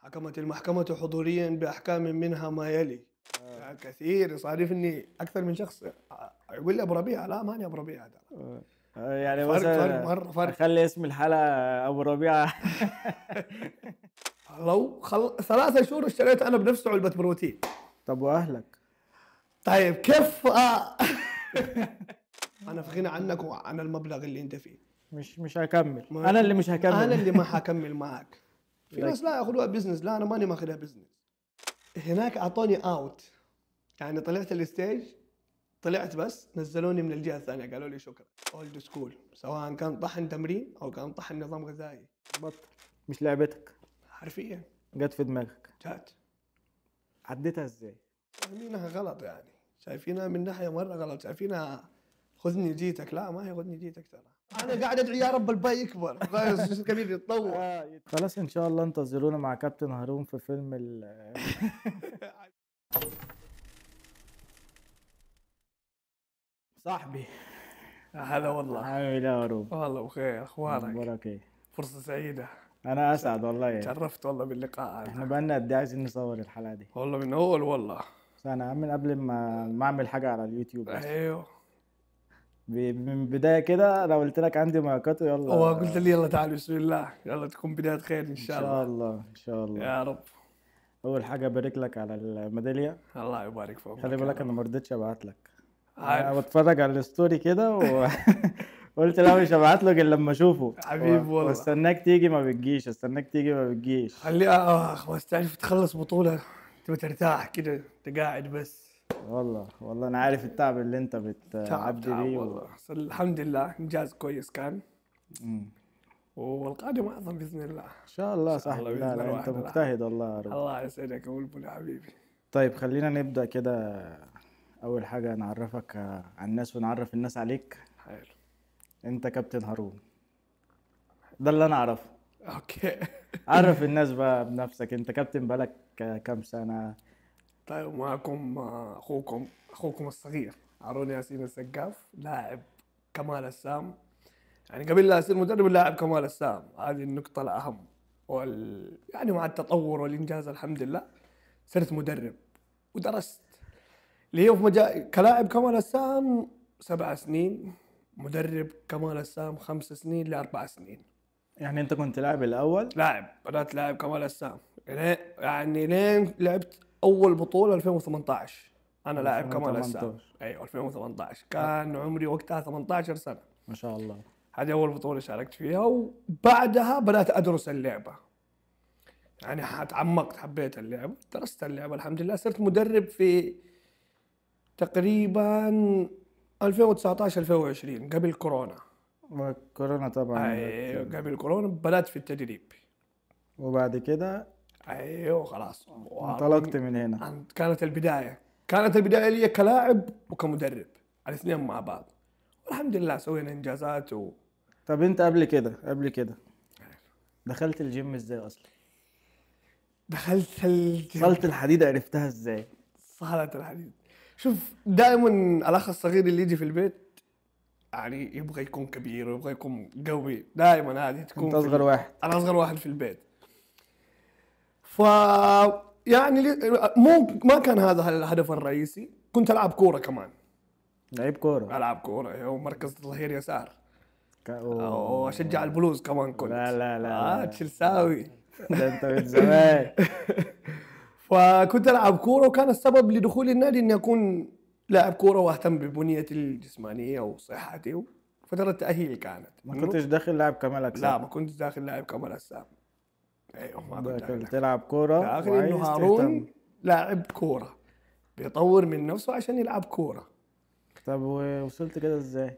حكمت المحكمة حضوريا بأحكام منها ما يلي. كثير يصادفني أكثر من شخص يقول لي أبو ربيعة، لا ماني أبو ربيعة ترى. يعني فرق مثلا مرة فرق. اخلي اسم الحلقه ابو ربيعه. لو 3 شهور اشتريت أنا بنفس علبة بروتين. طب واهلك؟ طيب كيف أنا في غنى عنك وعن المبلغ اللي أنت فيه. مش هكمل، انا اللي مش هكمل. أنا اللي ما حكمل معك. في لكن- ناس لا ياخذوها بزنس، لا أنا ماني ماخذها بزنس. هناك أعطوني أوت، يعني طلعت الستيج، طلعت بس نزلوني من الجهة الثانية، قالوا لي شكرا. اولد سكول، سواء كان طحن تمرين أو كان طحن نظام غذائي. بطل، مش لعبتك، حرفيا جت في دماغك. جات. عديتها ازاي؟ فاهمينها غلط، يعني شايفينها من ناحية مرة غلط، شايفينها خذني جيتك. لا ما هي خذني جيتك، ترى أنا قاعد أدعي يا رب الباي يكبر، الكبير يتطور. خلاص ان شاء الله انتظرونا مع كابتن هارون في فيلم صاحبي. هلا والله. عامل ايه يا هارون؟ والله بخير، أخبارك؟ اخبارك ايه؟ فرصة سعيدة. انا اسعد والله. تشرفت والله باللقاء احنا هذا. بقالنا قد ايه عايزين نصور الحلقه دي؟ والله من أول والله. بس انا من قبل ما اعمل حاجه على اليوتيوب أصلاً. أيوه. من بدايه كده انا قلت لك عندي ماركات يلا. وقلت لي يلا تعال بسم الله، يلا تكون بداية خير إن ان شاء شاء الله. الله ان شاء الله. يا رب. اول حاجه ابارك لك على الميداليه. الله يبارك فيك. خلي بالك انا ما رضيتش ابعت لك. انا عارف بتفرج على الستوري كده قلت لا مش هبعت له غير لما اشوفه. حبيب والله. واستناك تيجي ما بتجيش، استناك تيجي ما بتجيش. خليها بس تعرف تخلص بطولة تبى ترتاح كده، انت قاعد بس. والله انا عارف التعب اللي انت تعب بتعدي تعب بيه والله، بس الحمد لله انجاز كويس كان، مم. والقادم اعظم باذن الله. ان شاء الله إن شاء صح. الله لا بإذن لا الواحد انت الأحد. مجتهد والله يا رب. الله يسعدك يا بلبل يا حبيبي. طيب خلينا نبدأ كده. اول حاجة نعرفك عن الناس ونعرف الناس عليك. حلو. انت كابتن هارون، ده اللي انا اعرفه. اوكي. عرف الناس بقى بنفسك، انت كابتن بقالك كام سنة؟ طيب معكم اخوكم الصغير هارون ياسين السقاف، لاعب كمال السام. يعني قبل لا اصير مدرب لاعب كمال السام، هذه النقطة الأهم. يعني مع التطور والإنجاز الحمد لله صرت مدرب ودرست اللي هو في مجال كلاعب كمال السام 7 سنين، مدرب كمال السام 5 سنين ل4 سنين. يعني انت كنت لاعب الاول؟ بدأت لاعب كمال السام يعني لين لعبت أول بطولة 2018. أنا لاعب كمال السام. 2018. أيوة 2018 كان عمري وقتها 18 سنة. ما شاء الله. هذه أول بطولة شاركت فيها، وبعدها بدأت أدرس اللعبة. يعني تعمقت، حبيت اللعبة، درست اللعبة الحمد لله. صرت مدرب في تقريبا 2019 2020 قبل كورونا. كورونا طبعا. أيوه قبل كورونا بدأت في التدريب. وبعد كده أيوه خلاص انطلقت من هنا. كانت البداية لي كلاعب وكمدرب، الاثنين مع بعض، والحمد لله سوينا إنجازات طب انت قبل كده دخلت الجيم ازاي اصلا؟ دخلت صالة الحديد عرفتها ازاي؟ صالة الحديد. شوف دائما الأخ الصغير اللي يجي في البيت يعني يبغى يكون كبير ويبغى يكون قوي، دائما هذه تكون انت اصغر واحد؟ أنا أصغر واحد في البيت. يعني ما كان هذا الهدف الرئيسي. كنت ألعب كورة كمان. لعيب كورة؟ ألعب كورة ومركز ظهير يسار. أوه. وأشجع البلوز كمان كنت. لا شو ساوي؟ ده انت من زمان. فكنت ألعب كورة، وكان السبب لدخولي النادي إني أكون لاعب كورة وأهتم ببنيتي الجسمانية وصحتي. فترة تأهيل كانت. ما كنتش داخل لاعب كمال أجسام؟ لا ما كنتش داخل لاعب كمال أجسام. أيوه ما كنت داخل داخل. تلعب كورة داخل وعايز إنه هارون تهتم. لاعب كورة بيطور من نفسه عشان يلعب كورة. طب ووصلت كده ازاي؟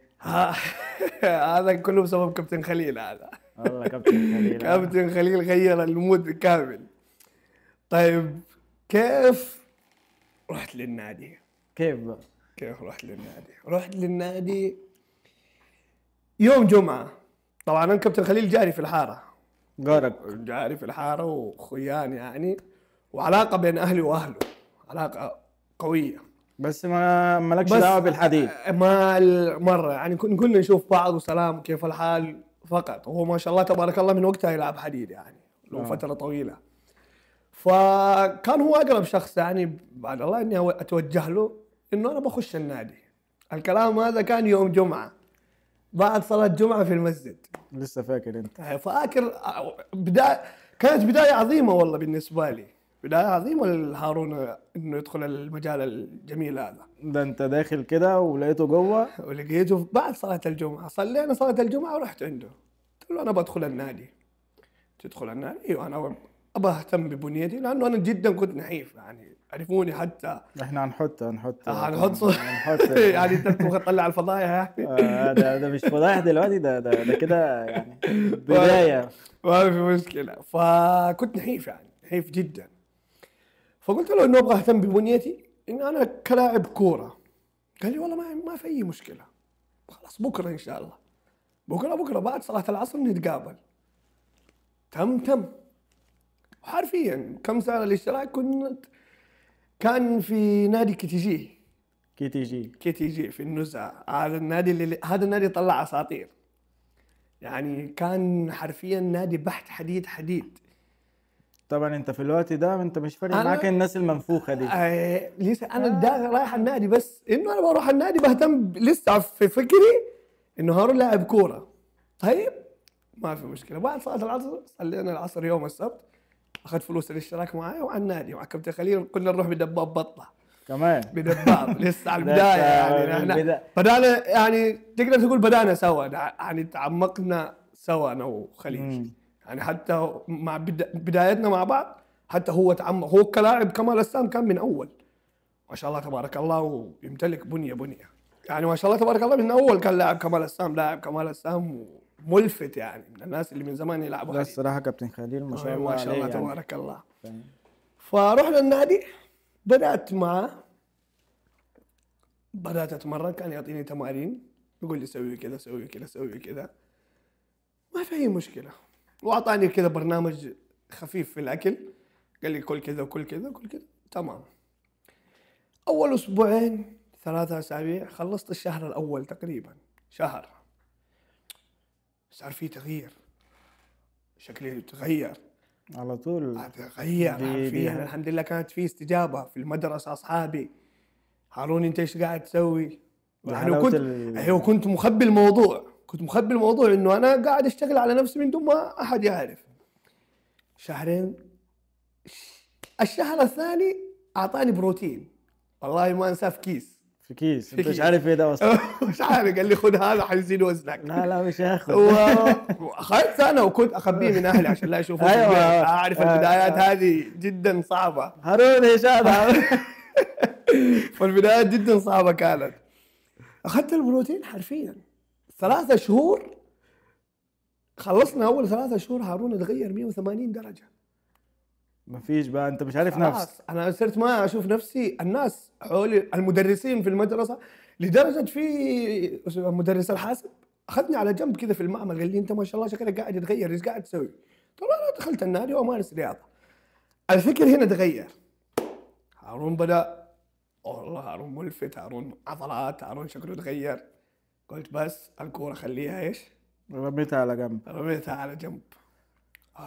هذا كله بسبب كابتن خليل. هذا والله كابتن خليل. كابتن خليل غير المود كامل. طيب كيف رحت للنادي؟ كيف بقى؟ كيف رحت للنادي يوم جمعة. طبعا أنا كابتن خليل جاري في الحارة. جارك؟ جاري في الحارة وخيان يعني، وعلاقة بين أهلي وأهله، علاقة قوية. بس ما مالكش دعوة بالحديد؟ ما مرة يعني كنا نشوف بعض وسلام كيف الحال فقط. هو ما شاء الله تبارك الله من وقتها يلعب حديد يعني له فترة طويلة. فكان هو اقرب شخص يعني بعد الله اني اتوجه له انه انا بخش النادي. الكلام هذا كان يوم جمعه بعد صلاه جمعه في المسجد. لسه فاكر انت؟ فاكر بدايه، كانت بدايه عظيمه والله بالنسبه لي، بدايه عظيمه لهارون انه يدخل المجال الجميل هذا. ده انت داخل كده ولقيته جوه؟ ولقيته بعد صلاه الجمعه، صلينا صلاه الجمعه ورحت عنده قلت له انا بدخل النادي. تدخل النادي؟ ايوه انا ابى اهتم ببنيتي لانه انا جدا كنت نحيف يعني، يعرفوني حتى. احنا هنحط هنحط هنحط يعني انت تبغى تطلع الفضايح يعني. ده مش فضايح دلوقتي، ده كده يعني بداية. ما في مشكله. فكنت نحيف يعني نحيف جدا. فقلت له انه ابغى اهتم ببنيتي ان انا كلاعب كوره. قال لي والله ما في اي مشكله، خلاص بكره ان شاء الله، بكره بعد صلاه العصر نتقابل. تم. حرفيا كم سنه الاشتراك كان في نادي KTG. KTG في النزهه. هذا النادي طلع اساطير يعني، كان حرفيا نادي بحت حديد. طبعا انت في الوقت ده انت مش فارق أنا- معاك الناس المنفوخة دي. لسه انا رايح النادي بس انه انا بروح النادي بهتم لسه في فكري انه هارون لاعب كوره. طيب ما في مشكله. بعد صلاه العصر صلينا العصر يوم السبت، اخذت فلوس الاشتراك معي وعلى النادي مع كابتن خليل كنا نروح بدباب بطه. كمان بدباب لسه على ده البدايه انت يعني احنا البداية. بدانا يعني تقدر تقول بدانا سوا يعني تعمقنا سوا انا وخليل يعني، حتى مع بدايتنا مع بعض. حتى هو تعمق، هو كلاعب كمال السام كان من اول ما شاء الله تبارك الله، ويمتلك بنيه يعني ما شاء الله تبارك الله. من اول كان لاعب كمال السام ملفت يعني، من الناس اللي من زمان يلعبوا ده حديد. الصراحة كابتن خليل ما شاء الله ما شاء الله عليه يعني. تبارك الله. فاهم. فرحنا النادي، بدأت معه، بدأت أتمرن. كان يعطيني تمارين يقول لي سوي كذا سوي كذا سوي كذا، ما في أي مشكلة. وأعطاني كذا برنامج خفيف في الأكل، قال لي كل كذا وكل كذا وكل كذا. تمام. أول أسبوعين 3 أسابيع خلصت الشهر الأول تقريبا شهر، صار في تغيير، شكلي تغير على طول. تغير دي حرفيا. الحمد لله كانت في استجابة في المدرسة. أصحابي هارون انت ايش قاعد تسوي؟ يعني كنت مخبي الموضوع، انه انا قاعد اشتغل على نفسي من دون ما احد يعرف. شهرين، الشهر الثاني اعطاني بروتين، والله ما انساه، في كيس انت مش عارف ايه ده اصلا. مش عارف. قال لي خذ هذا حيزيد وزنك. لا مش هاخد. واخذت انا وكنت اخبيه من اهلي عشان لا يشوفوا. أيوة. اعرف البدايات هذه جدا صعبة. هارون ايش هذا؟ فالبدايات جدا صعبة كانت. اخذت البروتين حرفيا 3 شهور. خلصنا اول 3 شهور هارون اتغير 180 درجة. مفيش بقى، انت مش عارف خلاص نفسك. انا صرت ما اشوف نفسي. الناس حولي المدرسين في المدرسة، لدرجة في مدرس الحاسب اخذني على جنب كذا في المعمل، قال لي انت ما شاء الله شكلك قاعد يتغير، ايش قاعد تسوي؟ قلت له انا دخلت النادي وامارس رياضة. الفكر هنا تغير. هارون بدأ والله هارون ملفت، هارون عضلات، هارون شكله تغير. قلت بس الكورة خليها ايش؟ رميتها على جنب.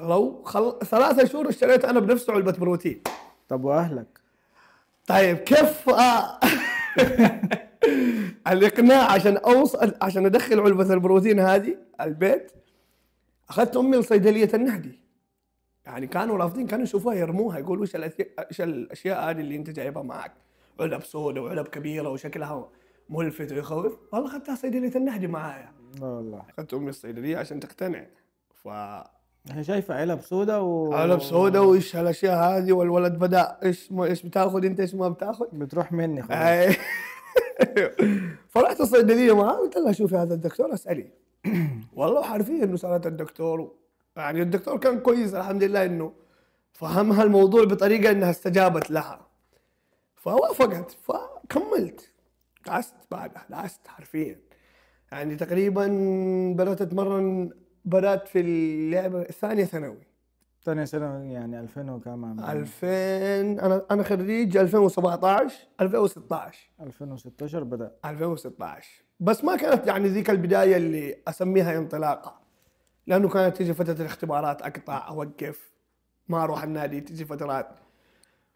لو 3 شهور اشتريت انا بنفسي علبة بروتين. طب واهلك؟ طيب كيف الاقناع عشان اوصل عشان ادخل علبة البروتين هذه البيت؟ اخذت امي لصيدلية النهدي. يعني كانوا رافضين، كانوا يشوفوها يرموها، يقولوا ايش الاشياء هذه اللي انت جايبها معك؟ علب سوداء وعلب كبيرة وشكلها ملفت ويخوف. والله اخذتها صيدلية النهدي معايا. لا والله. اخذت امي الصيدلية عشان تقتنع. هي شايفه علب سودا علب سوداء وايش هالاشياء هذه، والولد بدا ايش بتاخذ انت، ايش ما بتاخذ؟ بتروح مني خلاص. فرحت الصيدليه معاه قلت لها شوفي هذا الدكتور اسالي. والله حرفيا انه سالت الدكتور، يعني الدكتور كان كويس الحمد لله انه فهمها الموضوع بطريقه انها استجابت لها، فوافقت. فكملت دعست بعدها، دعست حرفيا. يعني تقريبا بدات اتمرن، بدات في اللعبه الثانيه ثانوي. ثانية ثانوي يعني 2000 وكام عام؟ 2000. انا خريج 2017 2016. 2016 بدأ. 2016 بس ما كانت يعني ذيك البدايه اللي اسميها انطلاقه، لانه كانت تيجي فتره الاختبارات اقطع اوقف، ما اروح النادي، تجي فترات.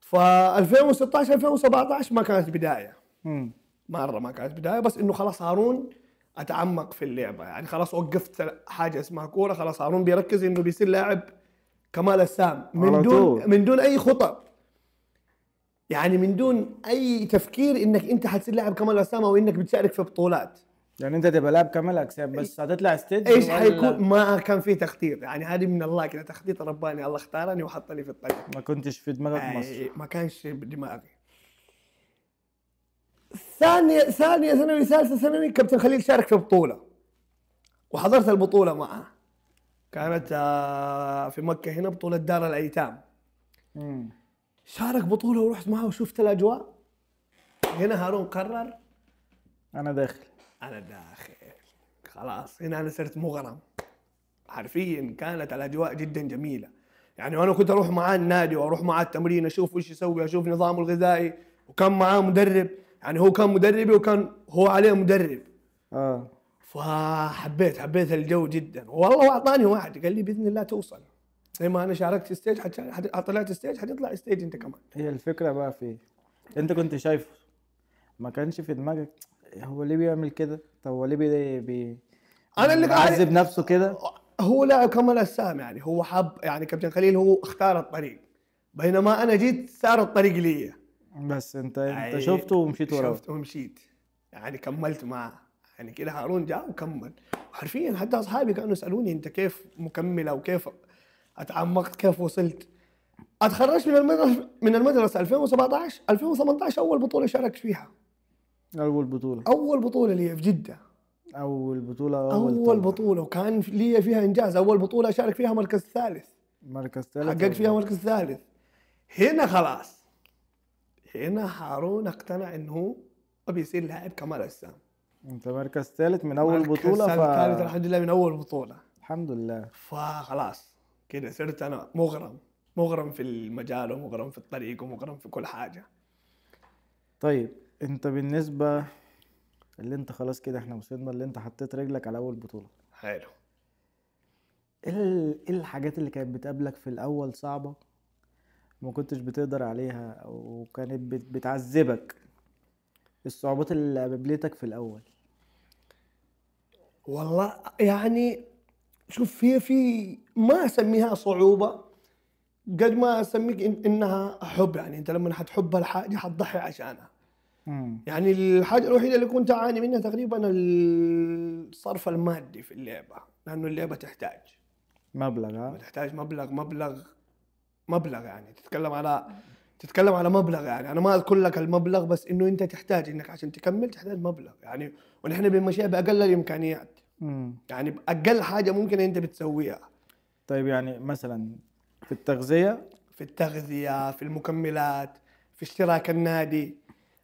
ف 2016 2017 ما كانت بدايه، امم مره ما كانت بدايه، بس انه خلاص هارون اتعمق في اللعبه، يعني خلاص وقفت حاجه اسمها كوره، خلاص هارون بيركز انه بيصير لاعب كمال السام على طول. من دون اي خطط، يعني من دون اي تفكير انك انت حتصير لاعب كمال السام او انك بتشارك في بطولات. يعني انت تبقى لاعب كمال اجسام بس هتطلع ستيج ايش حيكون؟ ولا ما كان في تخطيط، يعني هذه من الله كده، تخطيط رباني، الله اختارني وحطني في الطريق. ما كنتش في دماغك مصر؟ ما كانش بدماغي. ثانية ثانوي ثالثة ثانوي كابتن خليل شارك في بطولة وحضرت البطولة معه، كانت في مكة هنا، بطولة دار الأيتام. امم شارك بطولة ورحت معه وشفت الأجواء. هنا هارون قرر انا داخل. أنا داخل، خلاص هنا أنا صرت مغرم حرفيا. كانت الأجواء جدا جميلة، يعني وأنا كنت أروح معاه النادي وأروح معاه التمرين، أشوف وش يسوي، أشوف نظامه الغذائي، وكان معاه مدرب، يعني هو كان مدربي وكان هو عليه مدرب. اه حبيت الجو جدا، والله اعطاني وعد قال لي باذن الله توصل، زي ما انا شاركت ستيج طلعت ستيج حتطلع ستيج انت كمان. هي الفكرة بقى في إيه؟ انت كنت شايفه، ما كانش في دماغك هو ليه بيعمل كده؟ طب هو ليه انا اللي معذب قاعد نفسه كده؟ هو لاعب كمال السام، يعني هو حب، يعني كابتن خليل هو اختار الطريق، بينما انا جيت صار الطريق لي. بس انت يعني شفته ومشيت وراه. شفت ومشيت، يعني كملت معاه، يعني كده هارون جاء وكمل. حرفيا حتى اصحابي كانوا يسالوني انت كيف مكمل او كيف اتعمقت، كيف وصلت. اتخرجت من المدرسه 2017 2018 اول بطوله شاركت فيها، اول بطولة. اول بطوله لي في جده، اول بطولة واول اول طلعة. بطوله، وكان لي فيها انجاز، اول بطوله اشارك فيها مركز ثالث، مركز ثالث حققت فيها او مركز ثالث. هنا خلاص، هنا هارون اقتنع انه هو ابي يصير لاعب كمال اجسام. انت مركز ثالث من اول مركز بطولة ثالث الحمد لله من اول بطوله. الحمد لله. فخلاص كده صرت انا مغرم في المجال ومغرم في الطريق ومغرم في كل حاجه. طيب انت بالنسبة اللي انت خلاص كده احنا وصلنا اللي انت حطيت رجلك على اول بطولة، حلو. ايه الحاجات اللي كانت بتقابلك في الاول صعبة ما كنتش بتقدر عليها او كانت بتعذبك؟ الصعوبات اللي قابلتك في الاول. والله يعني شوف، في ما اسميها صعوبه قد ما اسميك انها حب، يعني انت لما حتحب الحاجه حتضحي عشانها. امم يعني الحاجه الوحيده اللي كنت اعاني منها تقريبا الصرف المادي في اللعبه، لانه اللعبه تحتاج مبلغ، ها؟ تحتاج مبلغ، يعني تتكلم على مبلغ، يعني انا ما اذكر لك المبلغ، بس انه انت تحتاج انك عشان تكمل تحتاج مبلغ يعني، ونحن بنمشيها باقل الامكانيات، يعني باقل حاجه ممكن انت بتسويها. طيب يعني مثلا في التغذية. في التغذيه، في المكملات، في اشتراك النادي،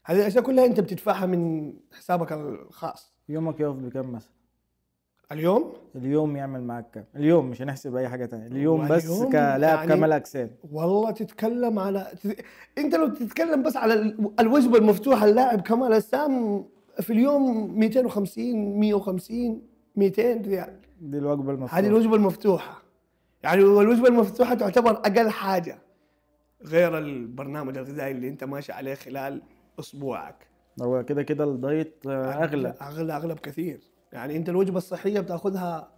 هذه الاشياء كلها انت بتدفعها من حسابك الخاص. يومك يقف بكام مثلا؟ اليوم اليوم يعمل معاك كام؟ اليوم مش هنحسب اي حاجة تانية، اليوم بس واليوم كلاعب يعني كمال اجسام. والله تتكلم على انت لو تتكلم بس على الوجبه المفتوحه اللاعب كمال السام في اليوم 250 150 200 ريال. دي الوجبة هذه المفتوحة. الوجبه المفتوحه، يعني الوجبه المفتوحه تعتبر اقل حاجه، غير البرنامج الغذائي اللي انت ماشي عليه خلال اسبوعك. هو كده كده الدايت اغلى. اغلى بكثير، يعني انت الوجبه الصحيه بتاخذها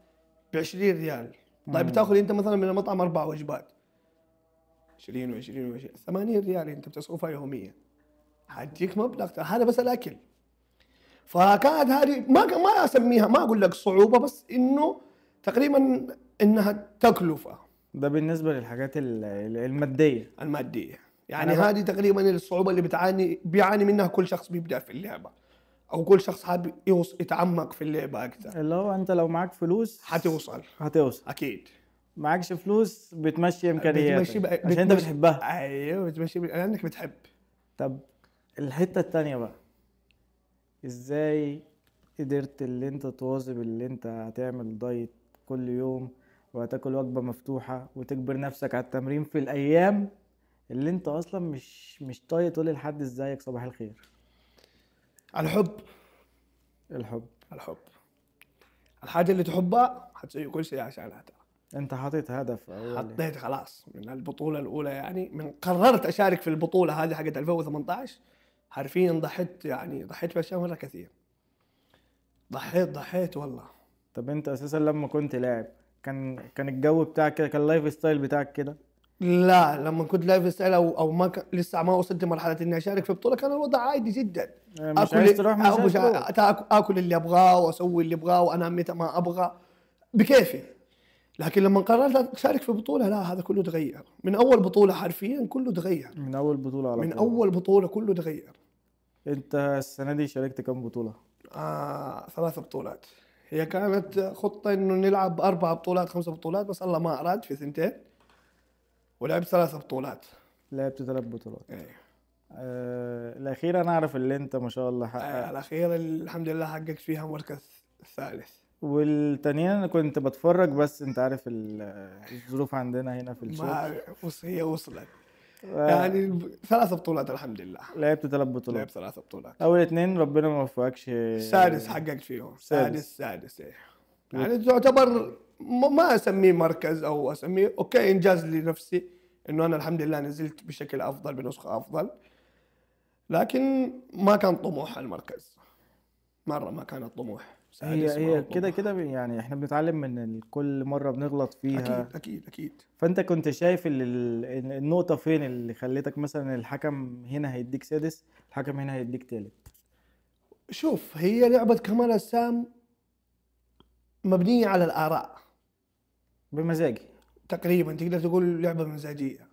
ب 20 ريال. طيب مم. بتاخذ انت مثلا من المطعم 4 وجبات، 20 و20 و20 80 ريال انت بتصرفها يوميا، حتجيك مبلغ، هذا بس الاكل. فكانت هذه ما اسميها، ما اقول لك صعوبه، بس انه تقريبا انها تكلفه ده بالنسبة للحاجات المادية. الماديه، يعني انا بقى هذه تقريبا الصعوبه اللي بيعاني منها كل شخص بيبدا في اللعبه، او كل شخص حابب يتعمق في اللعبه اكثر. اللي هو انت لو معاك فلوس حتوصل هتوصل، اكيد. معكش فلوس بتمشي بتمشي امكانياتك عشان انت بتحبها. ايوه بتمشي لانك بتحب. طب الحتة التانية بقى، ازاي قدرت اللي انت تواظب اللي انت هتعمل دايت كل يوم وهتاكل وجبة مفتوحة وتجبر نفسك على التمرين في الايام اللي انت اصلا مش طايق تقول لحد ازيك صباح الخير؟ الحب. الحب. الحب، الحاجه اللي تحبها حتسوي كل شيء عشانها ترى. انت حاطط هدف اولي. حطيت خلاص من البطولة الأولى، يعني من قررت أشارك في البطولة هذه حقت 2018 حرفيا ضحيت، يعني ضحيت في أشياء مرة كثير. ضحيت والله. طب انت اساسا لما كنت لاعب كان الجو بتاعك كده، كان اللايف ستايل بتاعك كده؟ لا لما كنت لايف ستايل او ما لسه ما وصلت لمرحله اني اشارك في بطوله كان الوضع عادي جدا. مش عايز تروح مش عايز تروح. اكل اللي ابغاه واسوي اللي ابغاه وانام متى ما ابغى بكيفي. لكن لما قررت اشارك في بطوله لا، هذا كله تغير من اول بطوله، حرفيا كله تغير من اول بطولة على من طول. اول بطوله كله تغير. انت السنة دي شاركت كام بطولة؟ 3 بطولات. هي كانت خطه انه نلعب 4 بطولات 5 بطولات، بس الله ما اراد في 2 ولعبت 3 بطولات. لعبت 3 بطولات. إيه. الأخيرة أنا أعرف اللي أنت ما شاء الله حقق. الأخيرة الحمد لله حققت فيها مركز ثالث. والتانيين أنا كنت بتفرج، بس أنت عارف الظروف عندنا هنا في الشغل. ما هي وصلت آه، يعني 3 بطولات الحمد لله. لعبت 3 بطولات. لعبت 3 بطولات. أول 2 ربنا ما وفقكش. السادس حققت فيهم. سادس. سادس إيه. يعني تعتبر ما أسميه مركز أو أسميه أوكي إنجاز لنفسي إنه أنا الحمد لله نزلت بشكل أفضل بنسخة أفضل، لكن ما كان طموح المركز مرة، ما كان الطموح. سادس ما هو هي كده طموح. كده يعني احنا بنتعلم من كل مرة بنغلط فيها. أكيد. فأنت كنت شايف النقطة فين اللي خليتك مثلا الحكم هنا هيديك سادس، الحكم هنا هيديك تالت؟ شوف، هي لعبة كمال السام مبنية على الآراء بمزاجي. تقريبا، تقدر تقول لعبة مزاجية،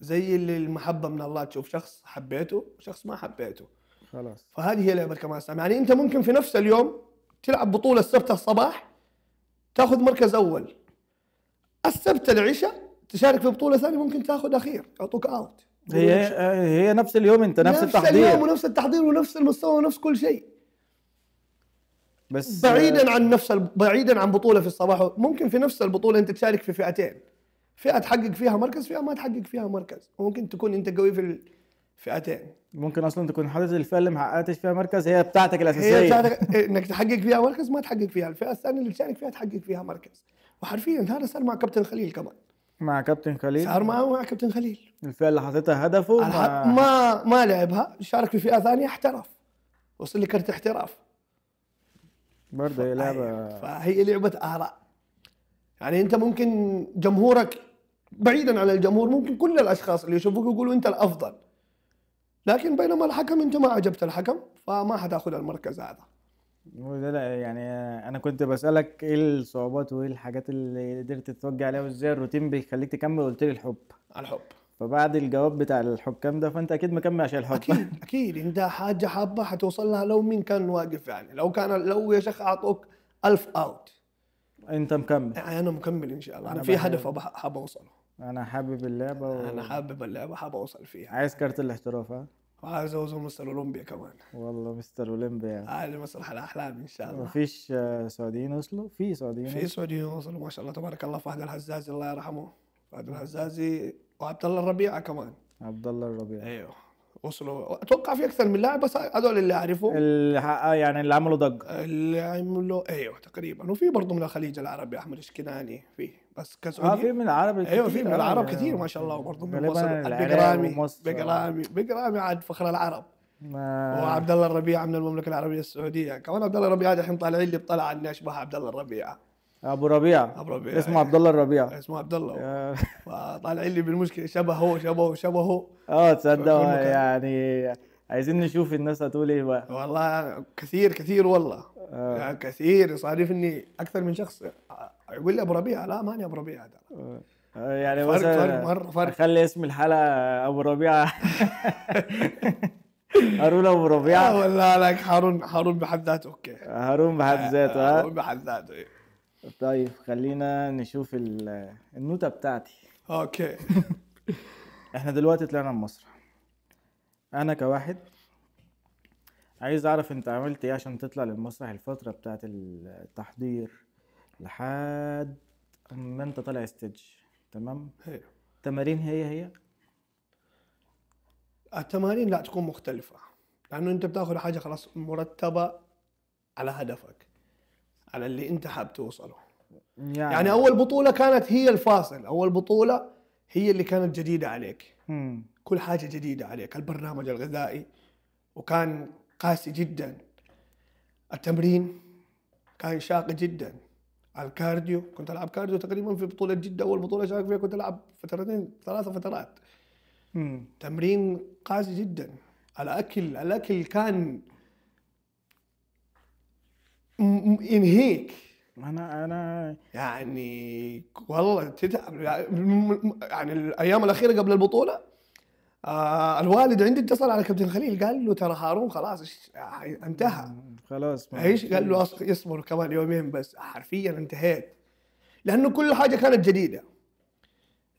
زي اللي المحبة من الله، تشوف شخص حبيته وشخص ما حبيته. خلاص. فهذه هي لعبة كمال السام. يعني أنت ممكن في نفس اليوم تلعب بطولة السبت الصباح تاخذ مركز أول، السبت العشاء تشارك في بطولة ثانية ممكن تاخذ أخير، يعطوك أوت. هي نفس اليوم، انت نفس التحضير. اليوم ونفس التحضير ونفس المستوى ونفس كل شيء، بس بعيدا عن بعيدا عن بطولة في الصباح. ممكن في نفس البطولة أنت تشارك في فئتين، فئة تحقق فيها مركز، فئة ما تحقق فيها مركز، وممكن تكون أنت قوي في الفئتين. ممكن اصلا تكون حاطط الفئه اللي ما حققتش فيها مركز هي بتاعتك هي الاساسيه. بتاعتك انك تحقق فيها مركز، ما تحقق فيها الفئة الثانية اللي تشارك فيها تحقق فيها مركز. وحرفيا هذا صار مع كابتن خليل كمان، مع كابتن خليل. صار مع كابتن خليل. الفئه اللي حاططها هدفه ما لعبها، شارك في فئة ثانية، احترف، وصل لي كرت احتراف. برضه هي لعبه. فهي لعبة آراء. يعني أنت ممكن جمهورك، بعيدا عن الجمهور، ممكن كل الأشخاص اللي يشوفوك يقولوا أنت الأفضل، لكن بينما الحكم أنت ما عجبت الحكم فما حتاخذ المركز هذا. وده لا يعني انا كنت بسالك ايه الصعوبات وايه الحاجات اللي قدرت تتوجه عليها وازاي الروتين بيخليك تكمل، قلت لي الحب. الحب. فبعد الجواب بتاع الحكام ده فانت اكيد مكمل عشان الحب. أكيد أنت حاجة حابة حتوصل لها لو مين كان واقف. يعني لو يا شيخ أعطوك 1000 أوت انت مكمل. يعني أنا مكمل إن شاء الله. أنا أنا في بحب- هدف حاب أوصله. انا حابب اللعبه أنا حابب اللعبة، حاب أوصل فيها. عايز كارت الاحتراف. ها وعايز أوصل مستر أولمبيا كمان. والله مستر اولمبيا. هذه مسرح الأحلام إن شاء الله. مفيش سعوديين وصلوا؟ في سعوديين في سعوديين وصلوا ما شاء الله تبارك الله. فهد الحزازي الله يرحمه، فهد الحزازي وعبد الله الربيعة كمان. عبد الله الربيع. ايوه وصلوا. اتوقع في اكثر من لاعب، بس هذول اللي اعرفهم اللي حقق يعني اللي عملوا ضجة. اللي عملوا. ايوه تقريبا. وفي برضه من الخليج العربي احمد اشكناني فيه، بس كسعودي. في من العرب ايوه في كتير. من العرب كثير ما شاء الله. وبرضه من غالبا مصر العراق البقرامي. ومصر. بقرامي عاد فخر العرب. ما وعبد الله الربيع من المملكه العربيه السعوديه كمان. عبد الله الربيع الحين طالع لي بطلع اني اشبه عبد الله الربيع. ابو ربيع. ابو ربيع اسمه عبد الله الربيع. اسمه عبد الله. يا- فطالع لي بالمشكله شبهه. تصدق في المكان. يعني عايزين نشوف الناس هتقول ايه بقى. والله كثير والله. يعني كثير يصادفني اكثر من شخص يقول لي ابو ربيع. لا ماني ابو ربيع هذا. يعني فرق مثلا مرة فرق. خلي اسم الحلقة ابو ربيع. هارون ابو ربيع. ولا لك هارون بحد ذاته. اوكي هارون بحد ذاته. ها هارون بحد ذاته. إيه. طيب خلينا نشوف النوتة بتاعتي. اوكي. احنا دلوقتي طلعنا من مصر. انا كواحد عايز اعرف انت عملت ايه عشان تطلع للمسرح الفترة بتاعت التحضير لحد ما انت طالع ستيج. تمام. إيه. تمارين هي التمارين لا تكون مختلفة، لانه انت بتاخذ حاجة خلاص مرتبة على هدفك، على اللي انت حاب توصله. يعني اول بطوله كانت هي الفاصل، اول بطوله هي اللي كانت جديده عليك. كل حاجه جديده عليك، البرنامج الغذائي وكان قاسي جدا، التمرين كان شاق جدا، الكارديو كنت العب كارديو تقريبا في بطوله جده، اول بطوله شارك فيها كنت العب فترتين 3 فترات. تمرين قاسي جدا. الاكل كان ينهيك. انا يعني والله تتعب. يعني الايام الاخيره قبل البطوله الوالد عندي اتصل على كابتن خليل قال له ترى هارون خلاص انتهى. خلاص ما ايش قال له يصبر كمان يومين بس. حرفيا انتهيت، لانه كل حاجه كانت جديده.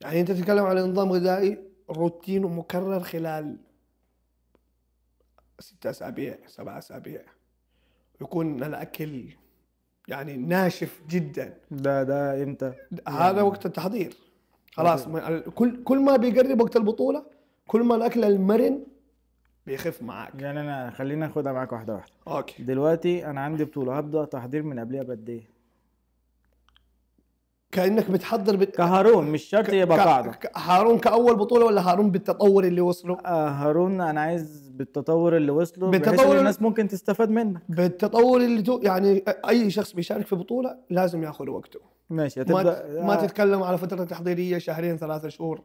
يعني انت تتكلم على نظام غذائي روتين ومكرر خلال 6 أسابيع 7 أسابيع، يكون الاكل يعني ناشف جدا. ده امتى هذا يعني؟ وقت التحضير خلاص. كل ما بيقرب وقت البطوله كل ما الاكل المرن بيخف معاك. يعني انا خلينا ناخدها معاك واحده واحده. اوكي. دلوقتي انا عندي بطوله، هبدا تحضير من قبلها بقد ايه؟ كانك بتحضر كهارون، مش شرط يبقى قاعده. هارون كاول بطوله ولا هارون بالتطور اللي وصله؟ هارون انا عايز بالتطور اللي وصله، بحيث ان بالتطور الناس ممكن تستفاد منك. بالتطور اللي يعني اي شخص بيشارك في بطوله لازم ياخذ وقته. ماشي. ما هتبدا ما تتكلم على فتره تحضيريه 2 3 شهور،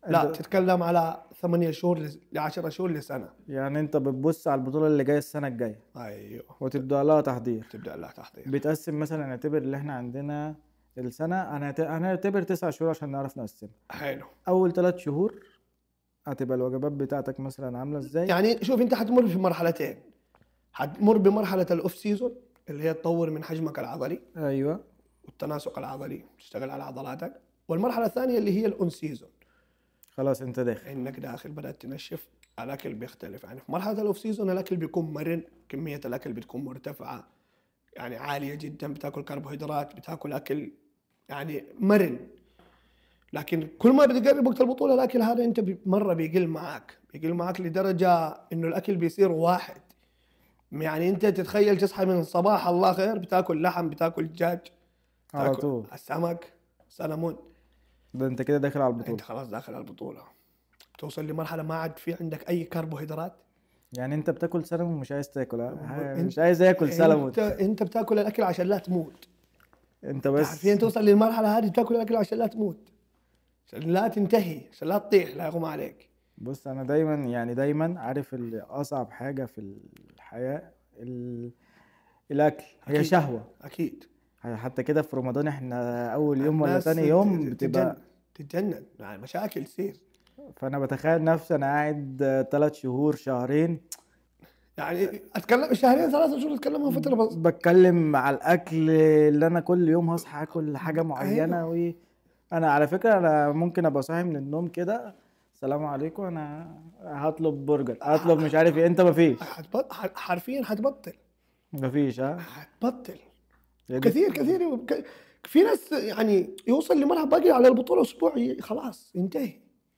لا تتكلم على 8 شهور ل 10 شهور لسنه. يعني انت بتبص على البطوله اللي جايه السنه الجايه، ايوه، وتبدا لها تحضير. تبدا لها تحضير. بتقسم مثلا، نعتبر اللي احنا عندنا السنه، انا هنعتبر 9 شهور عشان نعرف نقسم. حلو. اول 3 شهور هتبقى الوجبات بتاعتك مثلا عامله ازاي؟ يعني شوف، انت حتمر في مرحلتين. حتمر بمرحله الاوف سيزون اللي هي تطور من حجمك العضلي ايوه، والتناسق العضلي، تشتغل على عضلاتك. والمرحله الثانيه اللي هي الاون سيزون، خلاص انت داخل. انك داخل بدات تنشف. الاكل بيختلف. يعني في مرحله الاوف سيزون الاكل بيكون مرن، كميه الاكل بتكون مرتفعه يعني عاليه جدا، بتاكل كربوهيدرات، بتاكل اكل يعني مرن. لكن كل ما بتقرب وقت البطوله الاكل هذا انت مره بيقل معك لدرجه انه الاكل بيصير واحد. يعني انت تتخيل تصحى من الصباح الله خير بتاكل لحم، بتاكل دجاج، على تاكل طول. السمك، سلمون. ده انت كده داخل على البطوله. انت خلاص داخل على البطوله. توصل لمرحله ما عاد في عندك اي كربوهيدرات. يعني انت بتاكل سلمون ومش عايز تاكل؟ مش عايز اكل سلمون. انت بتاكل الاكل عشان لا تموت. انت بس عارفين توصل للمرحله هذه بتاكل الاكل عشان لا تموت، عشان لا تنتهي، عشان لا تطيح، لا يغمى عليك. بص، انا دايما عارف اللي اصعب حاجه في الحياه الاكل. هي أكيد. شهوه. اكيد. حتى كده في رمضان احنا اول يوم ولا الناس تاني يوم بتبقى تتجنن يعني مشاكل تصير. فانا بتخيل نفسي انا قاعد 3 شهور شهرين، يعني اتكلم 2 3 شهور، اتكلمها فتره بس. بتكلم على الاكل اللي انا كل يوم هصحى اكل حاجه معينه. انا على فكره انا ممكن ابقى صاحي من النوم كده، السلام عليكم انا هطلب برجر، هطلب مش عارف ايه. انت مفيش؟ حرفيا هتبطل. مفيش. هتبطل. هي دي. كثير في ناس يعني يوصل لمرحله باقي على البطوله اسبوع خلاص ينتهي.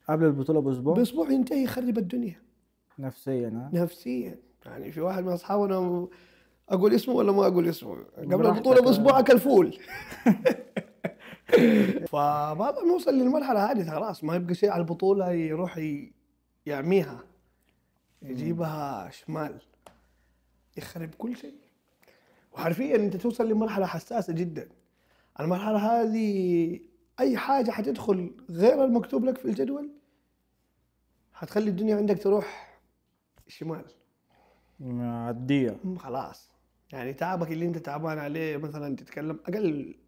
قبل البطوله باسبوع ينتهي، يخرب الدنيا نفسيا. نفسيا. يعني في واحد من اصحابنا، اقول اسمه ولا ما اقول اسمه، قبل براحتك. البطوله باسبوع اكل فول. فبعد ما نوصل للمرحله هذه خلاص ما يبقى شيء على البطوله، يروح يعميها، يجيبها شمال، يخرب كل شيء. وحرفيا انت توصل لمرحله حساسه جدا. المرحله هذه اي حاجه حتدخل غير المكتوب لك في الجدول حتخلي الدنيا عندك تروح شمال. معديه. خلاص. يعني تعبك اللي انت تعبان عليه مثلا تتكلم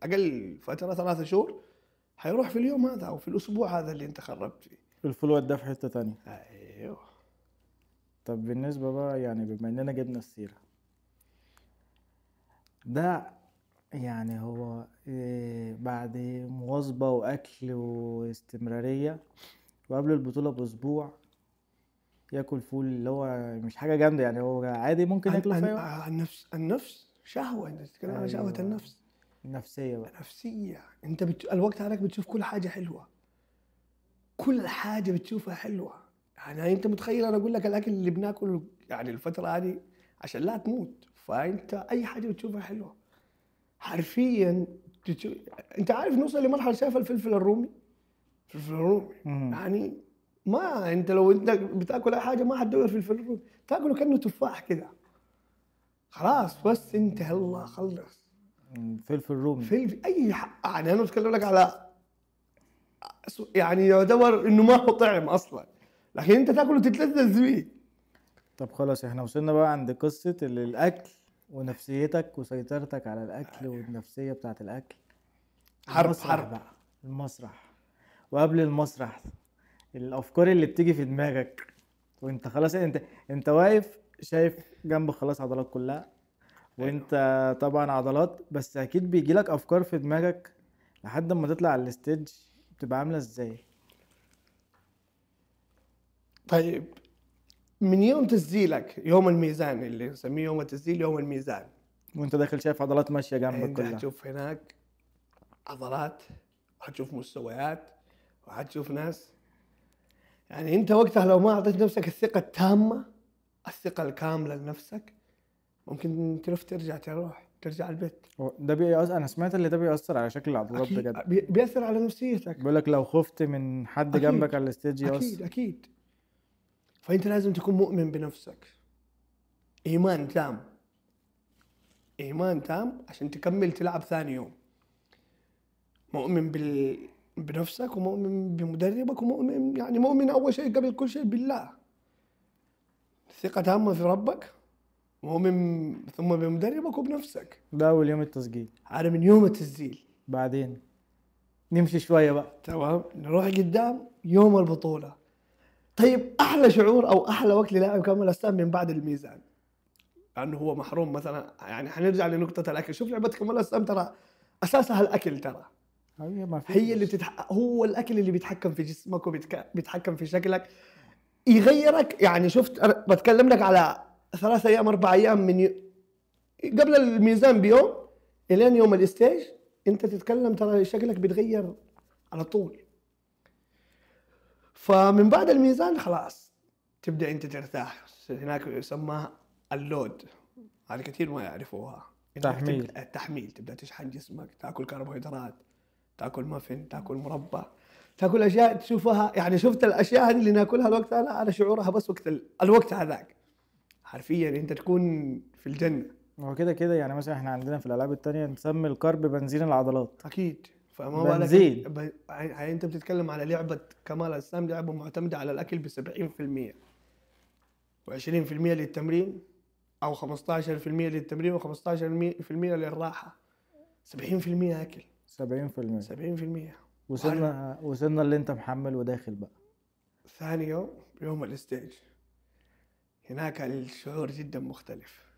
اقل فتره 3 شهور حيروح في اليوم هذا او في الاسبوع هذا اللي انت خربت فيه. الفول وداه في حته تانية. ايوه. طب بالنسبه بقى، يعني بما اننا جبنا السيره ده، يعني هو بعد مواظبه واكل واستمراريه وقبل البطوله باسبوع ياكل فول، اللي هو مش حاجه جامده يعني، هو عادي ممكن ياكله في اي وقت. النفس شهوه. انت تتكلم عن شهوه النفس. النفسيه بقى. نفسيه. انت الوقت هذاك بتشوف كل حاجه حلوه، كل حاجه بتشوفها حلوه. يعني انت متخيل، انا اقول لك الاكل اللي بناكله يعني الفتره هذه عشان لا تموت، فانت اي حاجه بتشوفها حلوه. حرفيا انت عارف نوصل لمرحله شايف الفلفل الرومي. الفلفل الرومي مم. يعني ما انت لو انت بتاكل اي حاجه ما حتدور في الفلفل الرومي، تاكله كانه تفاح كده خلاص. بس انت يلا خلص. فلفل رومي. فلفل يعني انا بتكلم لك على يعني يعتبر انه ما هو طعم اصلا، لكن انت تاكله وتتلذذ بيه. طب خلاص احنا وصلنا بقى عند قصة الاكل ونفسيتك وسيطرتك على الاكل والنفسية بتاعت الاكل. المسرح حرب. بقى، المسرح. وقبل المسرح الافكار اللي بتيجي في دماغك وانت خلاص، انت واقف شايف جنبك خلاص عضلات كلها، وانت طبعا عضلات، بس اكيد بيجيلك افكار في دماغك لحد ما تطلع على الستيج بتبقى عاملة ازاي؟ طيب من يوم تسجيلك يوم الميزان اللي نسميه يوم التسجيل يوم الميزان، وانت داخل شايف عضلات ماشية جنبك انت كلها. حتشوف هناك عضلات، وحتشوف مستويات، وحتشوف ناس. يعني انت وقتها لو ما اعطيت نفسك الثقة التامة، الثقة الكاملة لنفسك، ممكن تلف ترجع البيت. ده بيأثر، انا سمعت اللي ده بيأثر على شكل العضلات اكيد بجد. بيأثر على نفسيتك. بيقول لك لو خفت من حد جنبك على الستيج يأثر. اكيد. فانت لازم تكون مؤمن بنفسك، ايمان تام، ايمان تام عشان تكمل تلعب ثاني يوم. مؤمن بنفسك، ومؤمن بمدربك، ومؤمن يعني مؤمن اول شيء قبل كل شيء بالله. ثقة تامة في ربك، مؤمن ثم بمدربك وبنفسك. ده اول يوم التسجيل. هذا من يوم التسجيل. بعدين نمشي شوية بقى. تمام، نروح قدام يوم البطولة. طيب احلى شعور او احلى وقت للاعب كمال الاجسام من بعد الميزان، لانه هو محروم مثلا. يعني حنرجع لنقطة الاكل. شوف لعبة كمال الاجسام ترى اساسها الاكل، ترى هي ما فيش. هي اللي هو الاكل اللي بيتحكم في جسمك وبيتحكم في شكلك، يغيرك. يعني شفت أنا بتكلم لك على 3 ايام 4 ايام قبل الميزان بيوم الين يوم الستيج، انت تتكلم ترى شكلك بيتغير على طول. فمن بعد الميزان خلاص تبدا انت ترتاح. هناك يسمى اللود، هذه كثير ما يعرفوها. إنك تحميل. التحميل، تبدا تشحن جسمك، تاكل كربوهيدرات، تاكل مافن، تاكل مربى، تاكل اشياء تشوفها. يعني شفت الاشياء هذه اللي ناكلها الوقت هذا، على شعورها بس وقت الوقت هذاك حرفيا انت تكون في الجنه. هو كده كده يعني مثلا احنا عندنا في الالعاب التانية نسمي الكارب بنزين العضلات. اكيد. فما بالك بنزين. يعني انت بتتكلم على لعبه كمال الاجسام، لعبه معتمده على الاكل ب 70%، و20% للتمرين، او 15% للتمرين، و15% للراحه. 70% اكل. 70%. 70%. وصلنا اللي انت محمل وداخل بقى. ثاني يوم الستيج، هناك الشعور جدا مختلف.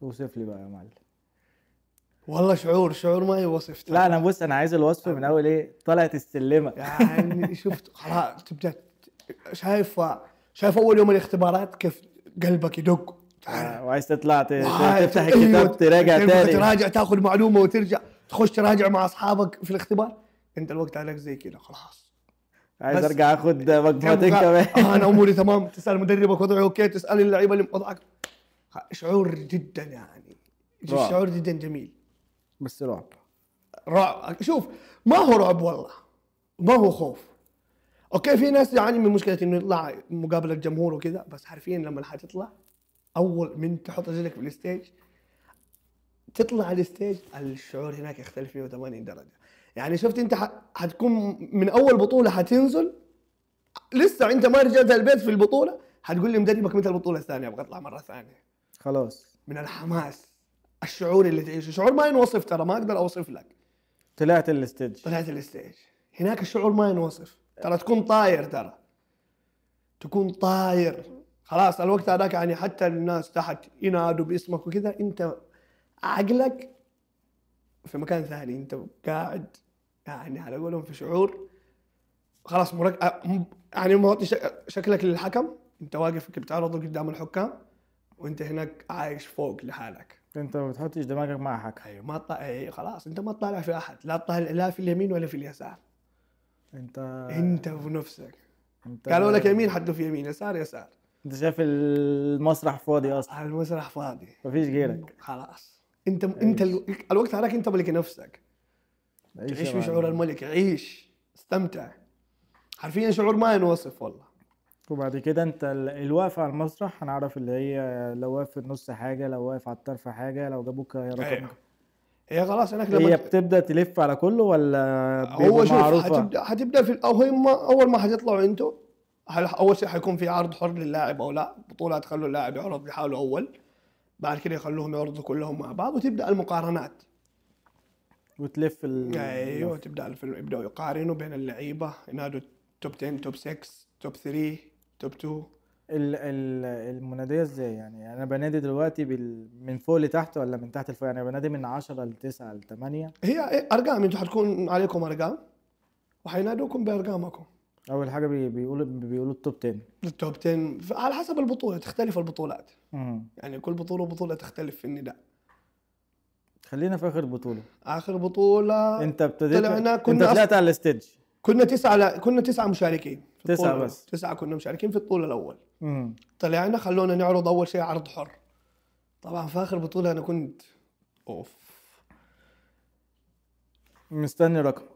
اوصف لي بقى يا معلم. والله شعور ما يوصف. لا انا بص، انا عايز الوصف من اول ايه طلعت السلمه. يعني شفت خلاص تبدا شايف اول يوم الاختبارات كيف قلبك يدق. وعايز تطلع تفتح أيوة. الكتاب تراجع تاني. تراجع، تاخذ معلومه وترجع تخش تراجع مع اصحابك في الاختبار. انت الوقت عليك زي كده خلاص. عايز بس ارجع اخد مجموعتين كمان. انا اموري تمام. تسال مدربك وضعه اوكي، تسال اللعيبه اللي وضعك. شعور جدا يعني رعب. شعور جدا جميل. بس رعب. رعب. شوف ما هو رعب والله، ما هو خوف. اوكي في ناس يعني من مشكله انه يطلع مقابله جمهور وكذا، بس حرفيا لما حتطلع اول من تحط رجلك في الستيج، تطلع على الستيج، الشعور هناك يختلف 180 درجه. يعني شفت انت حتكون من اول بطوله حتنزل، لسه انت ما رجعت البيت في البطوله، حتقول لي مدربك متى البطوله الثانيه، ابغى اطلع مره ثانيه. خلاص من الحماس، الشعور اللي تعيشه شعور ما ينوصف، ترى ما اقدر اوصف لك. طلعت الستيج. طلعت الستيج هناك الشعور ما ينوصف، ترى تكون طاير، ترى تكون طاير خلاص. الوقت هذاك يعني حتى الناس تحت ينادوا باسمك وكذا، انت عقلك في مكان ثاني، انت قاعد يعني على قولهم في شعور خلاص يعني موطي شكلك للحكم. انت واقف بتعرض قدام الحكام، وانت هناك عايش فوق لحالك. انت ما بتحطش دماغك مع حاجه. ايوه ما خلاص انت ما تطالع في احد، لا تطالع لا في اليمين ولا في اليسار. انت ونفسك. قالوا لك يمين حدوا في يمين، يسار يسار. انت شايف المسرح فاضي اصلا. المسرح فاضي، مفيش غيرك. خلاص انت الوقت هذاك انت ملك نفسك، عيش تعيش يا بشعور معلم. الملك، عيش استمتع، حرفيا شعور ما ينوصف والله. وبعد كده انت الوقفة على المسرح هنعرف اللي هي لو واقف في النص حاجة، لو واقف على الطرف حاجة، لو جابوك رقم. ايوه هي خلاص هناك لما هي بتبدأ تلف على كله ولا بيبقوا هو شوف معروفة؟ حتبدا في او هم اول ما حتطلعوا انتوا، اول شيء حيكون في عرض حر للاعب او لا، بطولات تخلوا اللاعب يعرض لحاله اول، بعد كده يخلوهم يعرضوا كلهم مع بعض وتبدا المقارنات. وتلف ايوه اللف. تبدا الفيلم يبداوا يقارنوا بين اللعيبه، ينادوا توب 10 توب 6 توب 3 توب 2. المنادية ازاي يعني؟ انا بنادي دلوقتي من فوق لتحت ولا من تحت لفوق؟ يعني بنادي من 10 ل 9 ل 8. هي ارقام، انتوا حتكون عليكم ارقام وحينادوكم بارقامكم. اول حاجة بيقولوا التوب 10. التوب 10 على حسب البطوله، تختلف البطولات، مم. يعني كل بطوله وبطوله تختلف في النداء. خلينا في اخر بطولة. اخر بطوله انت ابتديت، طلعنا انت طلعت على الستيج. كنا تسعة مشاركين في تسعة البطولة. بس. 9 كنا مشاركين في الطول الأول. مم. طلعنا خلونا نعرض أول شيء عرض حر. طبعا في آخر بطولة أنا كنت أوف، مستني رقمك.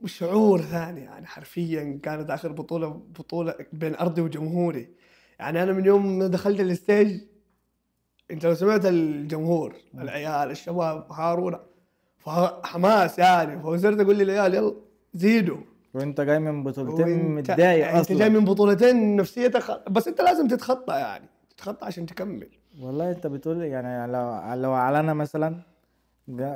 شعور ثاني يعني، حرفيا كانت آخر بطولة بين أرضي وجمهوري. يعني أنا من يوم ما دخلت الستيج، أنت لو سمعت الجمهور العيال الشباب هارون حماس يعني، فوزرت أقول للعيال يلا زيدوا. وانت جاي من بطولتين وانت متضايق يعني انت جاي اصلا. من بطولتين نفسيتك، بس انت لازم تتخطى، يعني تتخطى عشان تكمل. والله انت بتقول يعني لو على انا مثلا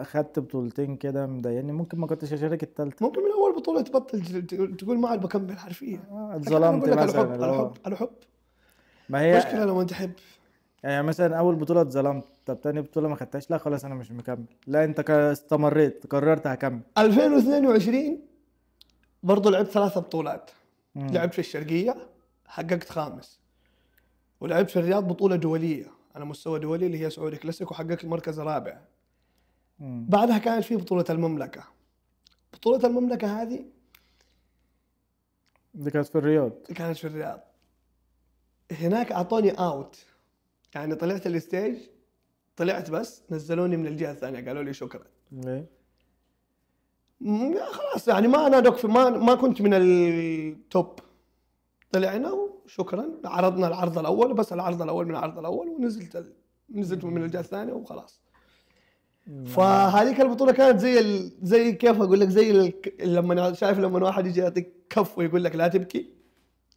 خدت بطولتين كده مضايقني، ممكن ما كنتش اشارك التالتة. ممكن من اول بطوله تبطل تقول ما عاد بكمل حرفيا. لكن انا اتظلمت اقول لك مثلا الحب اللي هو. الحب الحب. ما هي مشكله لما تحب. يعني مثلا اول بطولة اتظلمت، طب تاني بطولة ما خدتهاش، لا خلاص انا مش مكمل. لا انت استمريت، قررت هكمل. 2022 برضو لعبت 3 بطولات. مم. لعبت في الشرقيه حققت خامس، ولعبت في الرياض بطوله دوليه على مستوى دولي اللي هي سعودي كلاسيك وحققت المركز الرابع. مم. بعدها كانت في بطوله المملكه. بطوله المملكه هذه دي كانت في الرياض. كانت في الرياض. هناك اعطوني اوت، يعني طلعت الستيج، طلعت بس نزلوني من الجهه الثانيه قالوا لي شكرا. ليه؟ خلاص يعني ما نادوك في ما كنت من التوب. طلعنا وشكرا، عرضنا العرض الاول، بس العرض الاول من العرض الاول نزلت من الجهه الثانيه وخلاص. فهذيك البطوله كانت زي كيف اقول لك، لما شايف لما واحد يجي يعطيك كف ويقول لك لا تبكي،